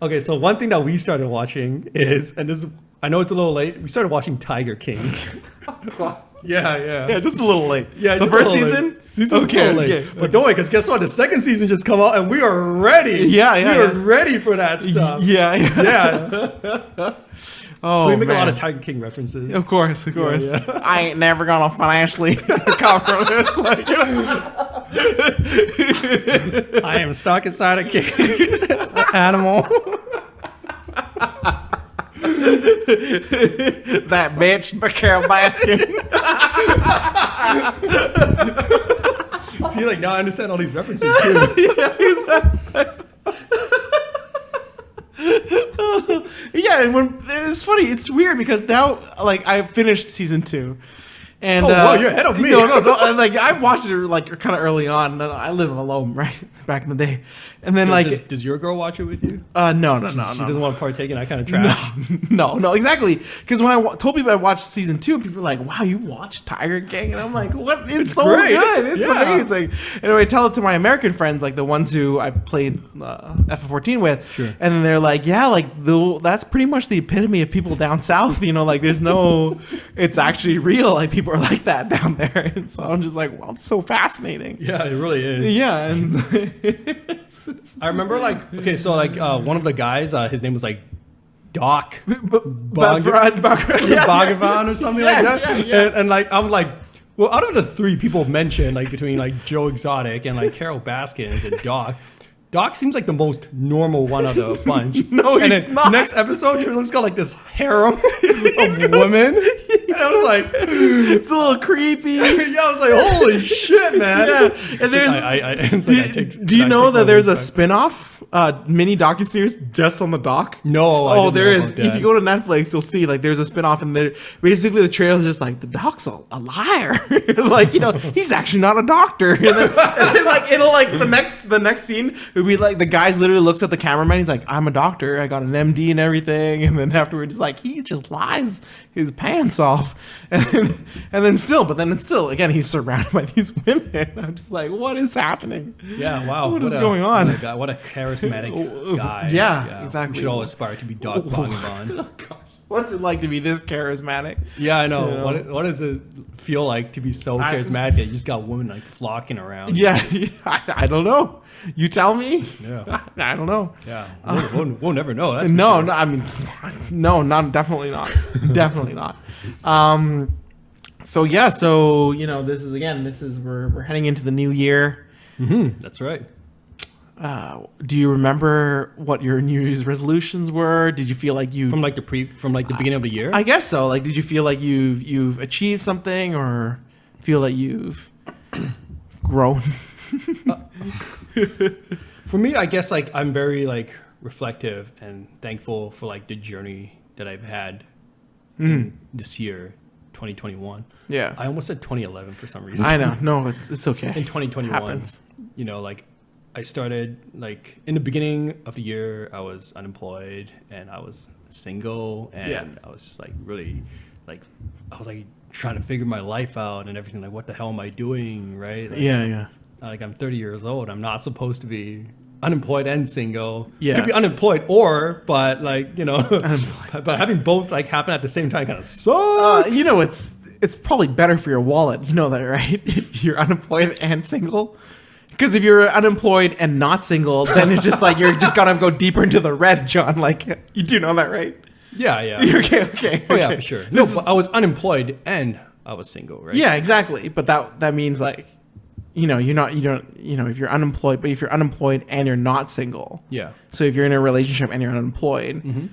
okay, so one thing that we started watching is, and this is, I know it's a little late. We started watching Tiger King. Yeah, just a little late. Yeah, the just a first little season. late. Season's Okay, a little late. okay. But don't worry, because guess what? The second season just come out, and we are ready. Yeah, we are yeah. ready for that stuff. Yeah. Yeah. Oh, So we make a lot man. of Tiger King references. Of course. yeah. I ain't never gonna financially recover this. Like, I am stuck inside a cage. Animal. that bitch, Carol Baskin. See, like now I understand all these references too. Yeah, and it's funny. It's weird because now, like, I finished season 2. And, Oh, wow, you're ahead of me. No, and, like I watched it like kind of early on. And I live alone, right, back in the day, and then like, does your girl watch it with you? no, She doesn't want to partake in that kind of trash. no, exactly. Because when I told people I watched season 2, people were like, "Wow, you watched Tiger King?" And I'm like, "What? It's so great. good. It's Yeah. amazing." And I tell it to my American friends, like the ones who I played FF14 with, Sure. and then they're like, "Yeah, like that's pretty much the epitome of people down south." You know, like there's no, it's actually real. Like people are like that down there, and so I'm just like, "Well, it's so fascinating." Yeah, it really is. Yeah, and I remember like, okay, so like one of the guys, his name was like Doc Bhagavan or something like that. Yeah. And like, I'm like, well, out of the three people mentioned, like between like Joe Exotic and like Carol Baskins and Doc seems like the most normal one of the bunch. No, and he's then not. Next episode, Trill's got like this harem of women. And I was like, it's a little creepy. yeah, I was like, holy shit, man. Yeah, and there's. Do you know that there's a spin-off mini docuseries just on the doc? No, I Oh, didn't there know is. about that. If you go to Netflix, you'll see like there's a spin-off, and there basically the trailer is just like the doc's a liar. Like, you know, he's actually not a doctor. And then like it'll like the next scene would be like the guy literally looks at the cameraman. He's like, "I'm a doctor. I got an MD and everything." And then afterwards, like he just lies his pants off. And then still, again, he's surrounded by these women. I'm just like, what is happening? Yeah, wow. What is going on? What a charismatic guy. Yeah, exactly. We should all aspire to be Doc Bhagavan. Oh, gosh. What's it like to be this charismatic? Yeah, I know. You know? What does it feel like to be so charismatic that you just got women like flocking around? Yeah, I don't know. You tell me. Yeah. I don't know. Yeah. We'll never know. That's for No, sure. no, I mean, no, not definitely not, definitely not. So yeah, so you know, this is we're heading into the new year. That's right. Do you remember what your New Year's resolutions were? Did you feel like you From like the beginning of the year? I guess so. Like, did you feel like you've achieved something, or feel that you've grown? For me, I guess like I'm very like reflective and thankful for like the journey that I've had this year, 2021. Yeah. I almost said 2011 for some reason. I know. No, it's okay. In 2021, Happens. you know, like I started like in the beginning of the year, I was unemployed and I was single, and Yeah. I was just like really like I was like trying to figure my life out and everything. Like, what the hell am I doing, right? Like, Yeah. like I'm 30 years old. I'm not supposed to be unemployed and single. Yeah. Could be unemployed but like, you know, but having both like happen at the same time kind of sucks. You know, it's probably better for your wallet. You know that, right? If you're unemployed and single. Because if you're unemployed and not single, then it's just like you're just gonna go deeper into the red, John. Like, you do know that, right? Yeah. Okay. Oh yeah, for sure. No, but I was unemployed and I was single, right? Yeah, exactly. But that means like, you know, if you're unemployed, but if you're unemployed and you're not single. Yeah. So if you're in a relationship and you're unemployed, Mm-hmm.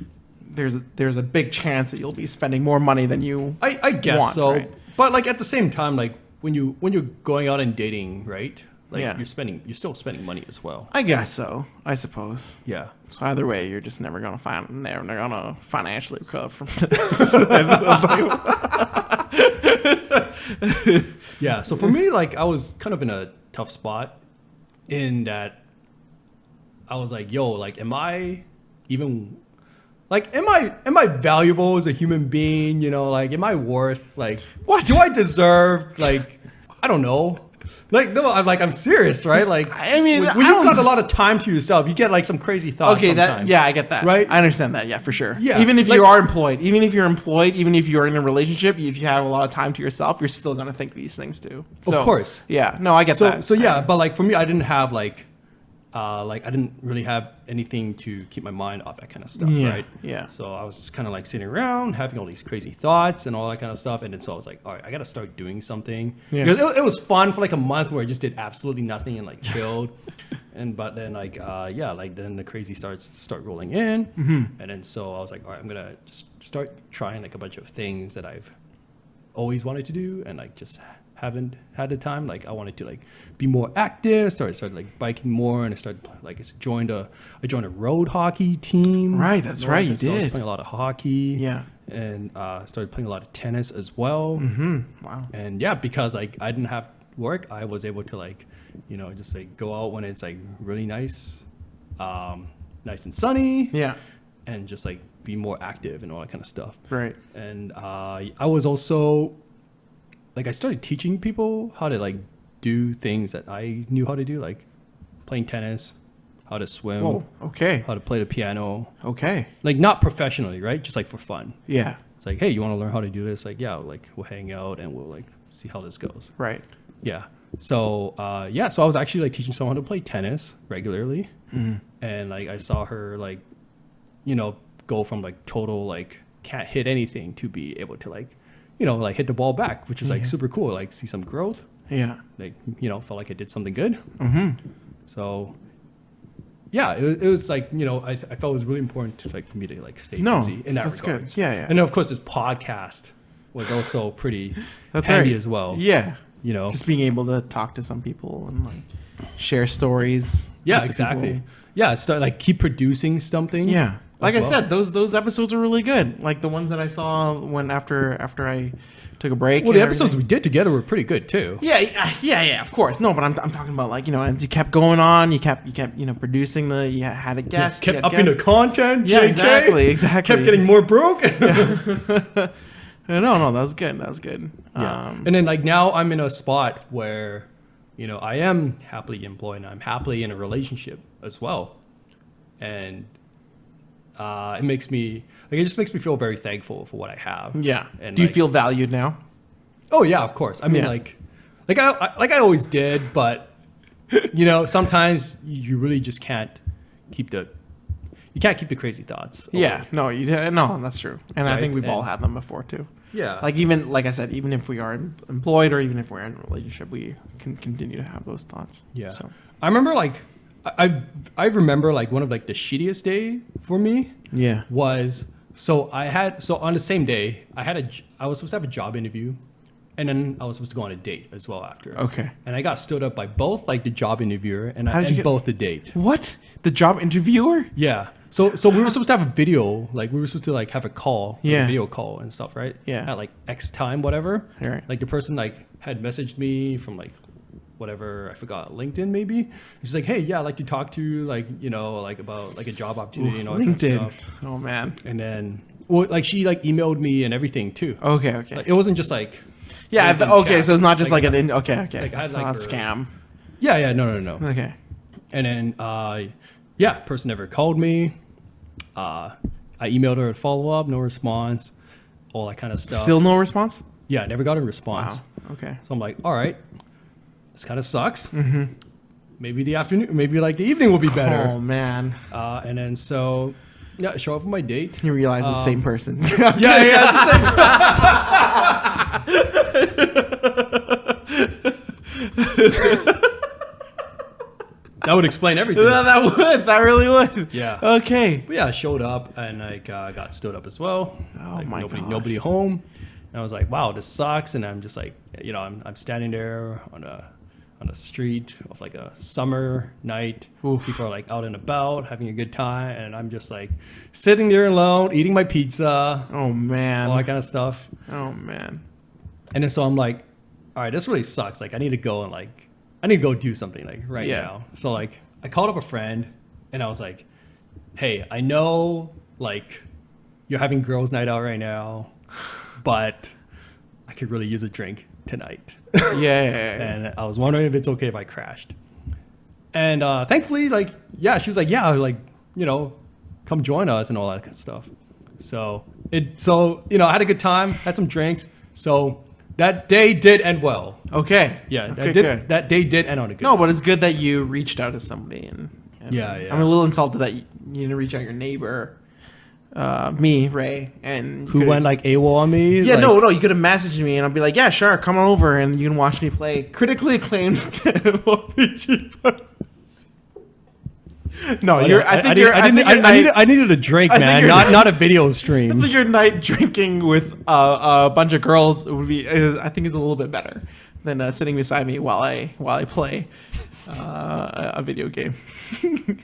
there's a big chance that you'll be spending more money than you. I guess want, so. right? But like at the same time, like when you're going out and dating, right? Like Yeah. you're still spending money as well. I guess so. I suppose. Yeah. So either way, you're just never gonna financially recover from this. Yeah. So for me, like I was kind of in a tough spot in that I was like, yo, like am I even like am I valuable as a human being? You know, like am I worth like What? do I deserve like I don't know. Like no, I'm serious, right? Like I mean, when I you've don't- got a lot of time to yourself, you get like some crazy thoughts. Okay, sometimes. I get that. Right? I understand that. Yeah, for sure. Yeah, Even if like- you are employed, even if you're in a relationship, if you have a lot of time to yourself, you're still gonna think these things too. So, course. Yeah. No, I get So that. so yeah, but like for me, I didn't have like I didn't really have anything to keep my mind off that kind of stuff, Yeah, right? yeah. So I was just kind of like sitting around having all these crazy thoughts and all that kind of stuff, and then so I was like, all right, I got to start doing something Yeah. because it was fun for like a month where I just did absolutely nothing and like chilled, but then like then the crazy starts to start rolling in, and then so I was like, all right, I'm gonna just start trying like a bunch of things that I've always wanted to do and like just haven't had the time. Like I wanted to like be more active, started like biking more, and I started like I joined a road hockey team. Right, that's right, you So I was did. playing a lot of hockey. Yeah. And started playing a lot of tennis as well. Wow. And yeah, because like I didn't have work, I was able to like, you know, just like go out when it's like really nice, nice and sunny. Yeah. And just like be more active and all that kind of stuff. Right. And I was also like I started teaching people how to like do things that I knew how to do, like playing tennis, how to swim, Oh, okay. how to play the piano, Okay. like not professionally, right? Just like for fun. Yeah. It's like, hey, you want to learn how to do this? Like, yeah, like we'll hang out and we'll like see how this goes. Right. Yeah. So so I was actually like teaching someone how to play tennis regularly, and like I saw her like, you know, go from like total like can't hit anything to be able to like, you know, like hit the ball back, which is like super cool. Like see some growth. Yeah. Like, you know, felt like I did something good. So yeah, it was like, you know, I felt it was really important to like for me to like stay No, busy in that that's regard. good. Yeah, yeah. And then of course this podcast was also pretty That's handy right. as well. Yeah. You know. Just being able to talk to some people and like share stories. Yeah, with the exactly. people. Yeah, start like keep producing something. Yeah. Like as I well. said, those episodes are really good. Like the ones that I saw when after I took a break. Well, and the episodes everything. we did together were pretty good too. Yeah, of course. No, but I'm talking about like, you know, as you kept going on, you kept you know, producing you had a guest, Kept you had upping the guests. content. Yeah, JK. exactly. Kept getting more broke. No, that was good. That was good. Yeah. And then like now I'm in a spot where, you know, I am happily employed and I'm happily in a relationship as well. And it makes me like, it just makes me feel very thankful for what I have. Yeah. And Do you like- feel valued now? Oh yeah, of course. I mean, Yeah. like I always did, but you know, sometimes you really just can't keep the crazy thoughts away. Yeah. No, no, that's true. And I Right, think we've all and- had them before too. Yeah. Like even like I said, even if we are employed or even if we're in a relationship, we can continue to have those thoughts. Yeah. So I remember like I remember like one of like the shittiest day for me yeah. was so on the same day I was supposed to have a job interview, And then I was supposed to go on a date as well after. Okay. And I got stood up by both like the job interviewer and, How did you get- both the date. What? The job interviewer? Yeah. So we were supposed to have a video, like we were supposed to like have a call, like, Yeah. a video call and stuff, right? Yeah. At like X time, whatever. Right. Like the person like had messaged me from like whatever, I forgot, LinkedIn maybe. He's like, hey, yeah, I'd like to talk to you, like, you know, like about like a job opportunity and all that kind LinkedIn. of stuff. Oh man. And then, well, like she like emailed me and everything too. Okay. Okay. Like, it wasn't just like, yeah. LinkedIn Okay. chat. So it's not just like, Like, an. Okay. Okay. like, I had, It's like, not a her- scam. yeah, no. Okay. And then, yeah, person never called me. I emailed her a follow up, no response, all that kind of stuff. Still no response. Yeah, never got a response. Wow. Okay. So I'm like, all right, this kind of sucks. Mm-hmm. Maybe the afternoon, maybe like the evening will be better. Oh man. And then so, yeah, show up for my date. You realize it's the same person. It's the same. That would explain everything. That would. That really would. Yeah. Okay. But yeah, I showed up and like got stood up as well. Oh like, my gosh. nobody home. And I was like, wow, this sucks. And I'm just like, you know, I'm standing there on a street of like a summer night. Oof. People are like out and about having a good time, and I'm just like sitting there alone eating my pizza, Oh man. all that kind of stuff. Oh man. And then so I'm like, all right, this really sucks. Like I need to go and like I need to go do something like right Yeah. now. So like I called up a friend and I was like, hey, I know like you're having girls' night out right now, but I could really use a drink tonight. Yeah. And I was wondering if it's okay if I crashed. And thankfully, like, yeah, she was like, yeah, like, you know, come join us and all that kind of stuff. So you know, I had a good time, had some drinks. So that day did end well. Okay. Yeah, Okay, that, that day did end on a good No, note. but it's good that you reached out to somebody. And Yeah, yeah. I'm a little insulted that you didn't reach out to your neighbor, me, Ray, and you Who could've- went like AWOL on me? Yeah, like, no, you could have messaged me and I'll be like, yeah, sure, come on over and you can watch me play critically acclaimed RPG. No, whatever. I needed a drink, I think man, you're- not a video I stream. think your night drinking with a bunch of girls would be, I think, is a little bit better than sitting beside me while I play a video game.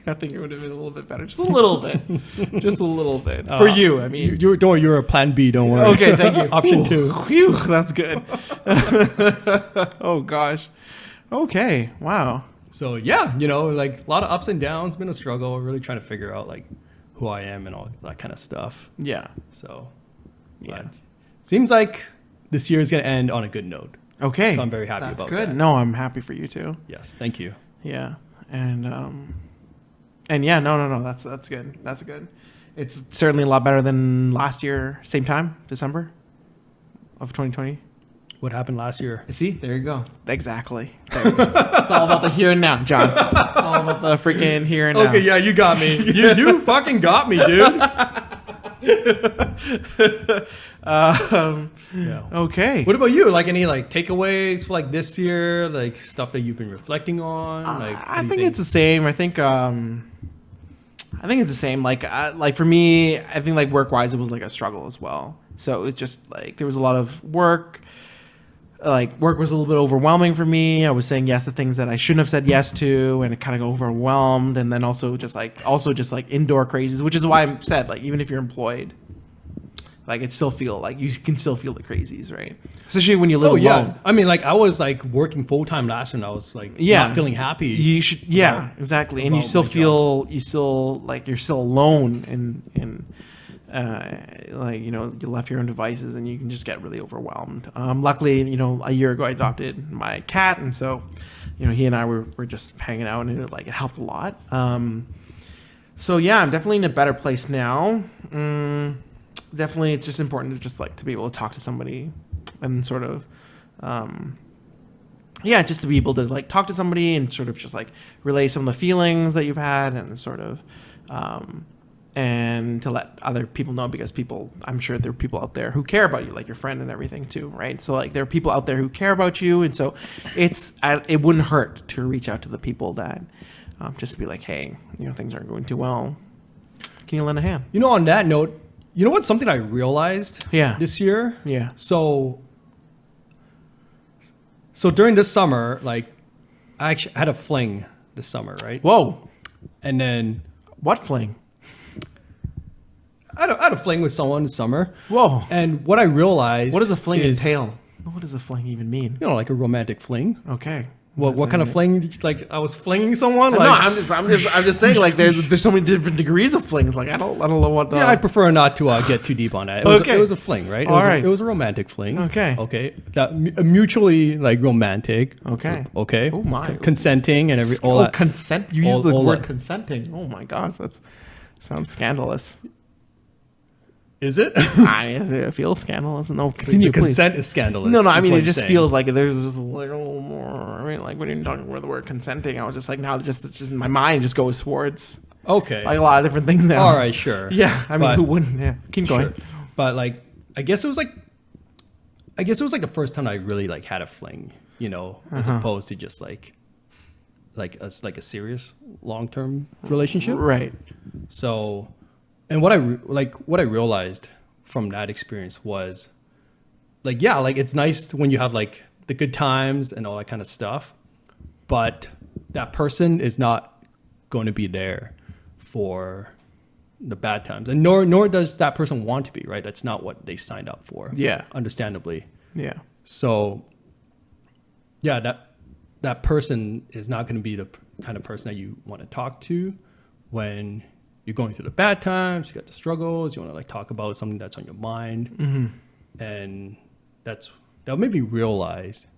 I think it would have been a little bit better, just a little bit, just a little bit for you. I mean, You're a plan B. Don't worry. okay, thank you. Option Whew, 2. Whew, that's good. Oh gosh. Okay. Wow. So yeah, you know, like a lot of ups and downs. Been a struggle. Really trying to figure out like who I am and all that kind of stuff. Yeah. So Yeah. but seems like this year is gonna end on a good note. Okay. So I'm very happy That's about good. that. No, I'm happy for you too. Yes, thank you. Yeah. And yeah, no. That's good. That's good. It's certainly a lot better than last year, same time, December of 2020. What happened last year? See, there you go. Exactly. There you go. It's all about the here and now, John. It's all about the freaking here and now. Okay, yeah, you got me. You fucking got me, dude. Yeah. Okay. What about you? Like any like takeaways for like this year? Like stuff that you've been reflecting on? Like I think it's the same. I think it's the same. Like for me, I think like work wise, it was like a struggle as well. So it was just like there was a lot of work. Like work was a little bit overwhelming for me. I was saying yes to things that I shouldn't have said yes to, and it kind of got overwhelmed. And then also just like indoor crazies, which is why I said like even if you're employed, like it still feel like you can still feel the crazies, right? Especially when you live Oh alone. yeah. I mean, like I was like working full time last year, and I was like not feeling happy. You should, yeah, about- exactly. And you about still my feel, you still like you're still alone, and like you know you left your own devices, and you can just get really overwhelmed. Luckily, you know, a year ago I adopted my cat, and so you know he and I were just hanging out, and it helped a lot. So yeah, I'm definitely in a better place now. Definitely, it's just important to just like to be able to talk to somebody and sort of. Yeah, just to be able to like talk to somebody and sort of just like relay some of the feelings that you've had and sort of and to let other people know, because I'm sure there are people out there who care about you, like your friend and everything too, right? So like there are people out there who care about you, and so it wouldn't hurt to reach out to the people that just to be like, hey, you know, things aren't going too well. Can you lend a hand? You know, on that note, you know what's something I realized Yeah. this year? Yeah. So So during this summer, like, I actually had a fling this summer, right? Whoa. And then What fling? I had a fling with someone this summer. Whoa. And what I realized, What does a fling is, entail? What does a fling even mean? You know, like a romantic fling. Okay. What kind of fling? Like I was flinging someone? Like, No, I'm just saying like there's so many different degrees of flings. Like I don't know what. yeah, I'd prefer not to get too deep on that. It was a fling, right? It was a romantic fling. Okay. That mutually like romantic. Okay. Okay. Oh my. Consenting and all that. Consent. You use all- the all word that. consenting. Oh my gosh, that sounds scandalous. Is it? I feel scandalous. No, continue, please. Consent is scandalous. No, I is mean what it you're just saying. feels like there's just like a little more. I mean, like when you're talking about the word consenting, I was just like, now it's just my mind just goes towards Okay. like a lot of different things now. All right. Sure. Yeah, I mean, But- who wouldn't? Yeah, keep going. Sure. But like, I guess it was like the first time I really like had a fling, you know, as opposed to just like a serious long term relationship. Right. So, and what I realized from that experience was, like, yeah, like it's nice when you have like the good times and all that kind of stuff, but that person is not going to be there for the bad times, and nor does that person want to be, right? That's not what they signed up for. Yeah. Understandably. Yeah. So, yeah, that person is not going to be the kind of person that you want to talk to when you're going through the bad times, you got the struggles, you want to like talk about something that's on your mind. And that made me realize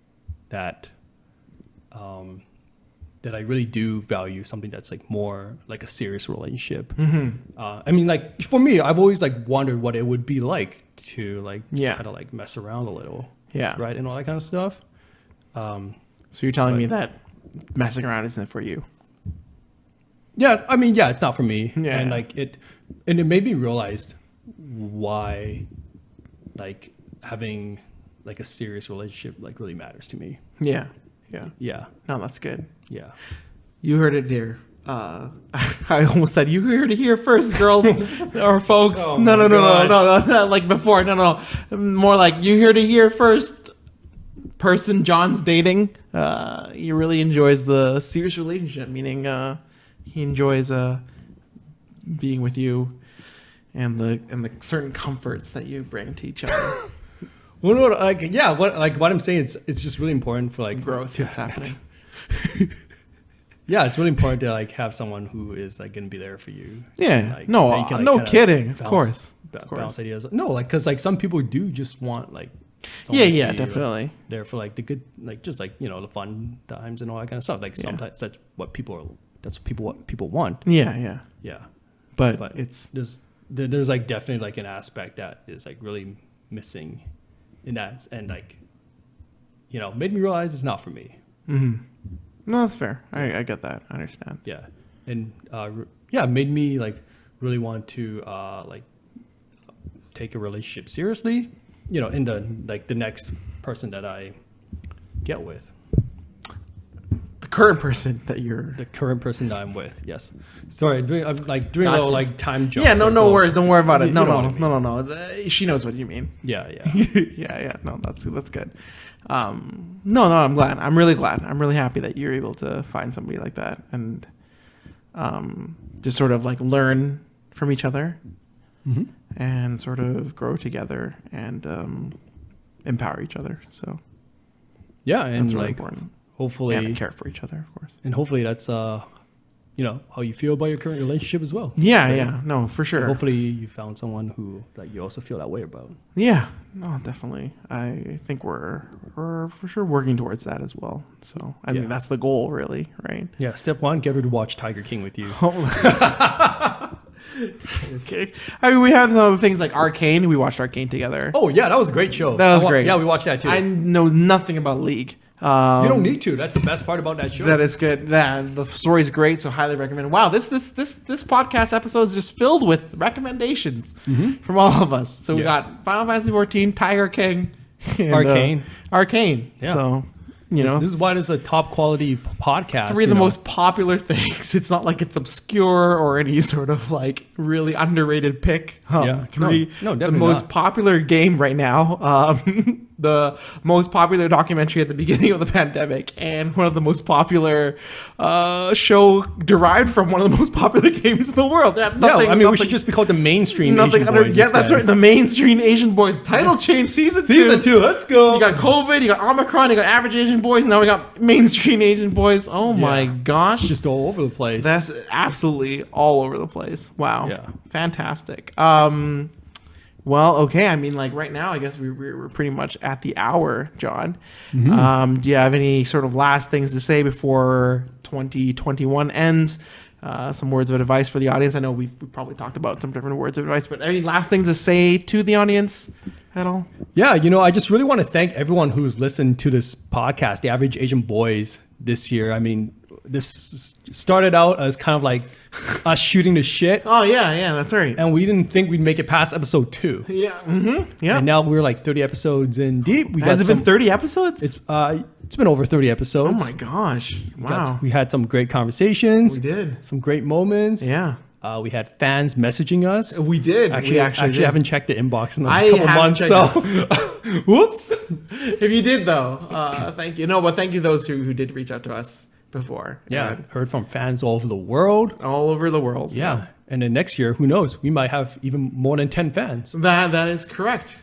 that that I really do value something that's like more like a serious relationship. I mean, like for me, I've always like wondered what it would be like to like just kind of like mess around a little, Yeah. right, and all that kind of stuff. So you're telling me that messing around isn't for you? Yeah, I mean, yeah, it's not for me. Yeah. And like it made me realize why like having like a serious relationship like really matters to me. Yeah. Yeah. Yeah. No, that's good. Yeah. You heard it here. I almost said you heard it here first, girls or folks. Oh no, my gosh. no, like before. No. More like you heard it here first. Person John's dating. He really enjoys the serious relationship, meaning he enjoys being with you and the certain comforts that you bring to each other. Well, no, like yeah, what I'm saying, it's just really important for like Growth that's happening. Yeah, it's really important to like have someone who is like gonna be there for you. Yeah. Like, No, that you can, like, no kinda kidding. Of bounce- course. bounce ideas. No, like because like some people do just want like someone to Yeah, be, like, definitely. there for like the good, like just like you know the fun times and all that kind of stuff. Like sometimes that's what people want. Yeah. Yeah, But but it's there's like definitely like an aspect that is like really missing in that, and like you know made me realize it's not for me. no, that's fair. I get that. I understand. Yeah, and it made me like really want to like take a relationship seriously, you know, in the next person that I get with, The current person that you're. the current person that I'm with. Yes, sorry, I'm doing a Gotcha. little like time jump. Yeah, no, so no it's worries. Don't worry about it. you No, know no, what I mean. no. She knows what you mean. Yeah. Yeah. No, that's good. No, I'm glad. I'm really glad. I'm really happy that you're able to find somebody like that and just sort of like learn from each other and sort of grow together and empower each other. So Yeah, and that's really like important. hopefully And care for each other, of course. and hopefully that's you know how you feel about your current relationship as well. Yeah. No, for sure. Hopefully you found someone who like you also feel that way about. Yeah, no, definitely. I think we're for sure working towards that as well. So I Yeah. mean, that's the goal, really, right? Yeah, step one, get her to watch Tiger King with you. Okay. I mean, we have some things like Arcane. We watched Arcane together. Oh yeah, that was a great show. That was great. Yeah, we watched that too. I know nothing about League. You don't need to. That's the best part about that show. That is good. The story's great, so highly recommend. Wow, this podcast episode is just filled with recommendations from all of us. So we Yeah. got Final Fantasy 14, Tiger King, and, Arcane. Arcane. Yeah. So you know, this is why it's a top quality podcast. three of you the know. most popular things. It's not like it's obscure or any sort of like really underrated pick. Yeah. Three, No, the definitely most not. popular game right now. the most popular documentary at the beginning of the pandemic and one of the most popular show derived from one of the most popular games in the world. We should just be called the mainstream Asian Boys Yeah, that's instead. right. The mainstream Asian Boys title change season 2. Season 2, let's go. You got COVID, you got Omicron, you got average Asian boys. Now we got mainstream Asian boys. Oh my gosh. Just all over the place. That's absolutely all over the place. Wow. Yeah. Fantastic. Well, okay. I mean, like right now, I guess we're pretty much at the hour, John. Mm-hmm. Do you have any sort of last things to say before 2021 ends? Some words of advice for the audience. I know we've probably talked about some different words of advice, but any last things to say to the audience at all? Yeah, I just really want to thank everyone who's listened to this podcast, The Average Asian Boys, this year. I mean, this started out as kind of like us shooting the shit, Oh yeah, that's right. and we didn't think we'd make it past episode 2. Yeah, yeah. And now we're like 30 episodes in deep. Has it been 30 episodes? It's been over 30 Oh episodes. my gosh! Wow, We had some great conversations. we did. Some great moments. Yeah, We had fans messaging us. we did. Actually, we I did. haven't checked the inbox in a I couple haven't months. So, checked whoops. If you did though, thank you. No, but thank you those who did reach out to us before. Yeah, And heard from fans all over the world. all over the world. Yeah, and then next year, who knows? We might have even more than 10 fans. That is correct.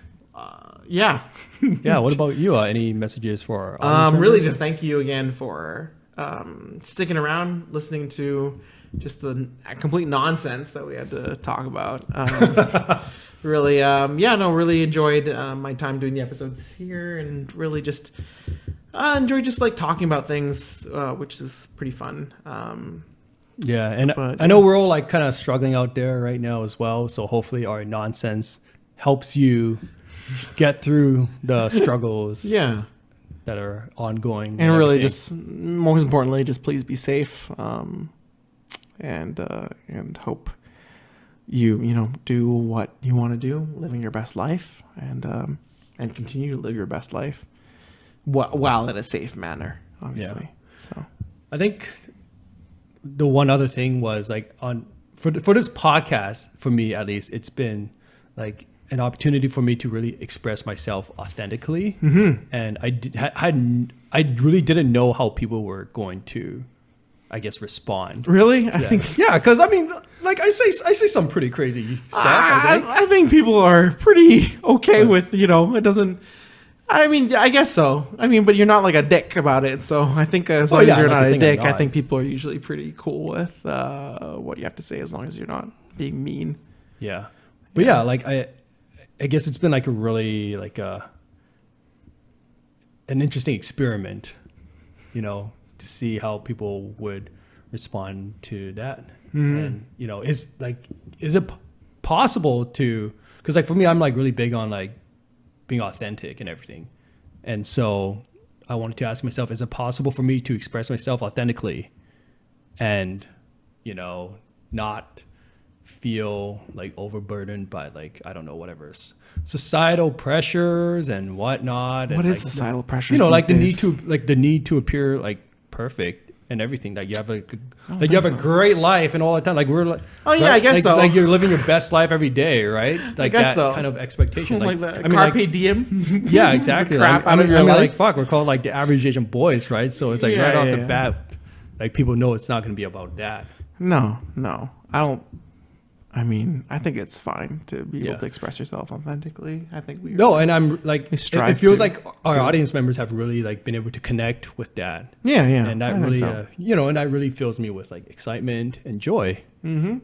Yeah. Yeah. What about you? Any messages for our audience Really, members? just thank you again for sticking around, listening to just the complete nonsense that we had to talk about. Really, really enjoyed my time doing the episodes here, and really just enjoy just like talking about things, which is pretty fun. Yeah, and But, I know we're all like kind of struggling out there right now as well. So hopefully our nonsense helps you get through the struggles Yeah. that are ongoing. And really, everything. just most importantly, just please be safe, and hope you do what you want to do, living your best life, and continue to live your best life, while in a safe manner, obviously. So I think the one other thing was like for this podcast, for me at least, it's been like an opportunity for me to really express myself authentically. And I really didn't know how people were going to, I guess, respond. really, I think. Yeah, because I mean, like I say some pretty crazy stuff. I think. I think people are pretty okay with, it doesn't. I mean, I guess so. I mean, but you're not like a dick about it. So I think as long as you're I'd like not to a think I'm dick, I not. think people are usually pretty cool with what you have to say, as long as you're not being mean. Yeah, but yeah, like I guess it's been like a really like an interesting experiment, to see how people would respond to that. And is it possible to? Because like for me, I'm like really big on like being authentic and everything, and so I wanted to ask myself: is it possible for me to express myself authentically, and not feel like overburdened by like, I don't know, whatever societal pressures and whatnot? What and is like, societal pressures? like these days? the need to appear like perfect and everything, that you have a think a so. great life and all the time, like we're like, Oh, yeah, I guess like, so. like you're living your best life every day, right? Like guess that so. kind of expectation, like the I mean, carpe like, diem. yeah, exactly. crap I out mean, of your I mean, life. like fuck, we're called like the average Asian boys, right? So it's like Yeah, right off yeah, the yeah. bat, like people know it's not going to be about that. No, I don't. I mean, I think it's fine to be Yeah. able to express yourself authentically. I think we No, and I'm like, We it strive feels to like our do it. audience members have really like been able to connect with that, Yeah, and I that think really, so. and that really fills me with like excitement and joy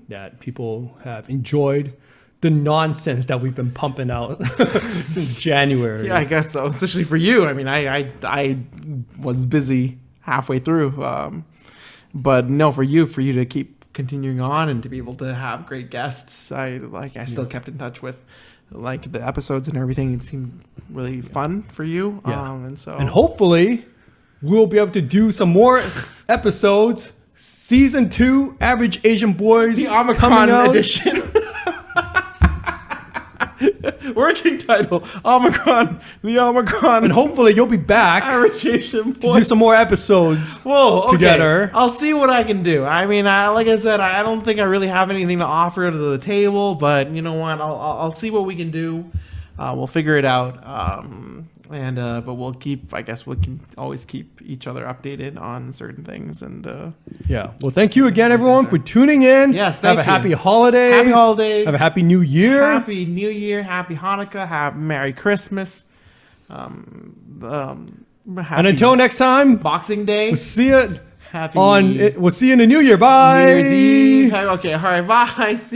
that people have enjoyed the nonsense that we've been pumping out since January. Yeah, I guess so. Especially for you. I mean, I was busy halfway through, but no, for you to keep continuing on and to be able to have great guests, I still kept in touch with like the episodes and everything. It seemed really fun for you, Yeah. and so And hopefully we'll be able to do some more episodes. Season 2, Average Asian Boys, the coming Omicron out. edition. Working title: Omicron. The Omicron. And hopefully you'll be back Average Asian to do Boys. some more episodes. Whoa, okay. together. I'll see what I can do. I mean, like I said, I don't think I really have anything to offer to the table, but you know what? I'll see what we can do. We'll figure it out. But we'll keep. I guess we can always keep each other updated on certain things. And Yeah. Well, thank you again, everyone, for tuning in. Yes, Have thank a you. happy holiday. Happy holiday. Have a happy new year. Happy New Year. Happy Hanukkah. Happy Merry Christmas. And until next time, Boxing Day. we'll see you Happy we'll see you in the new year. Bye. New Year's Eve. Okay. All right. Bye. See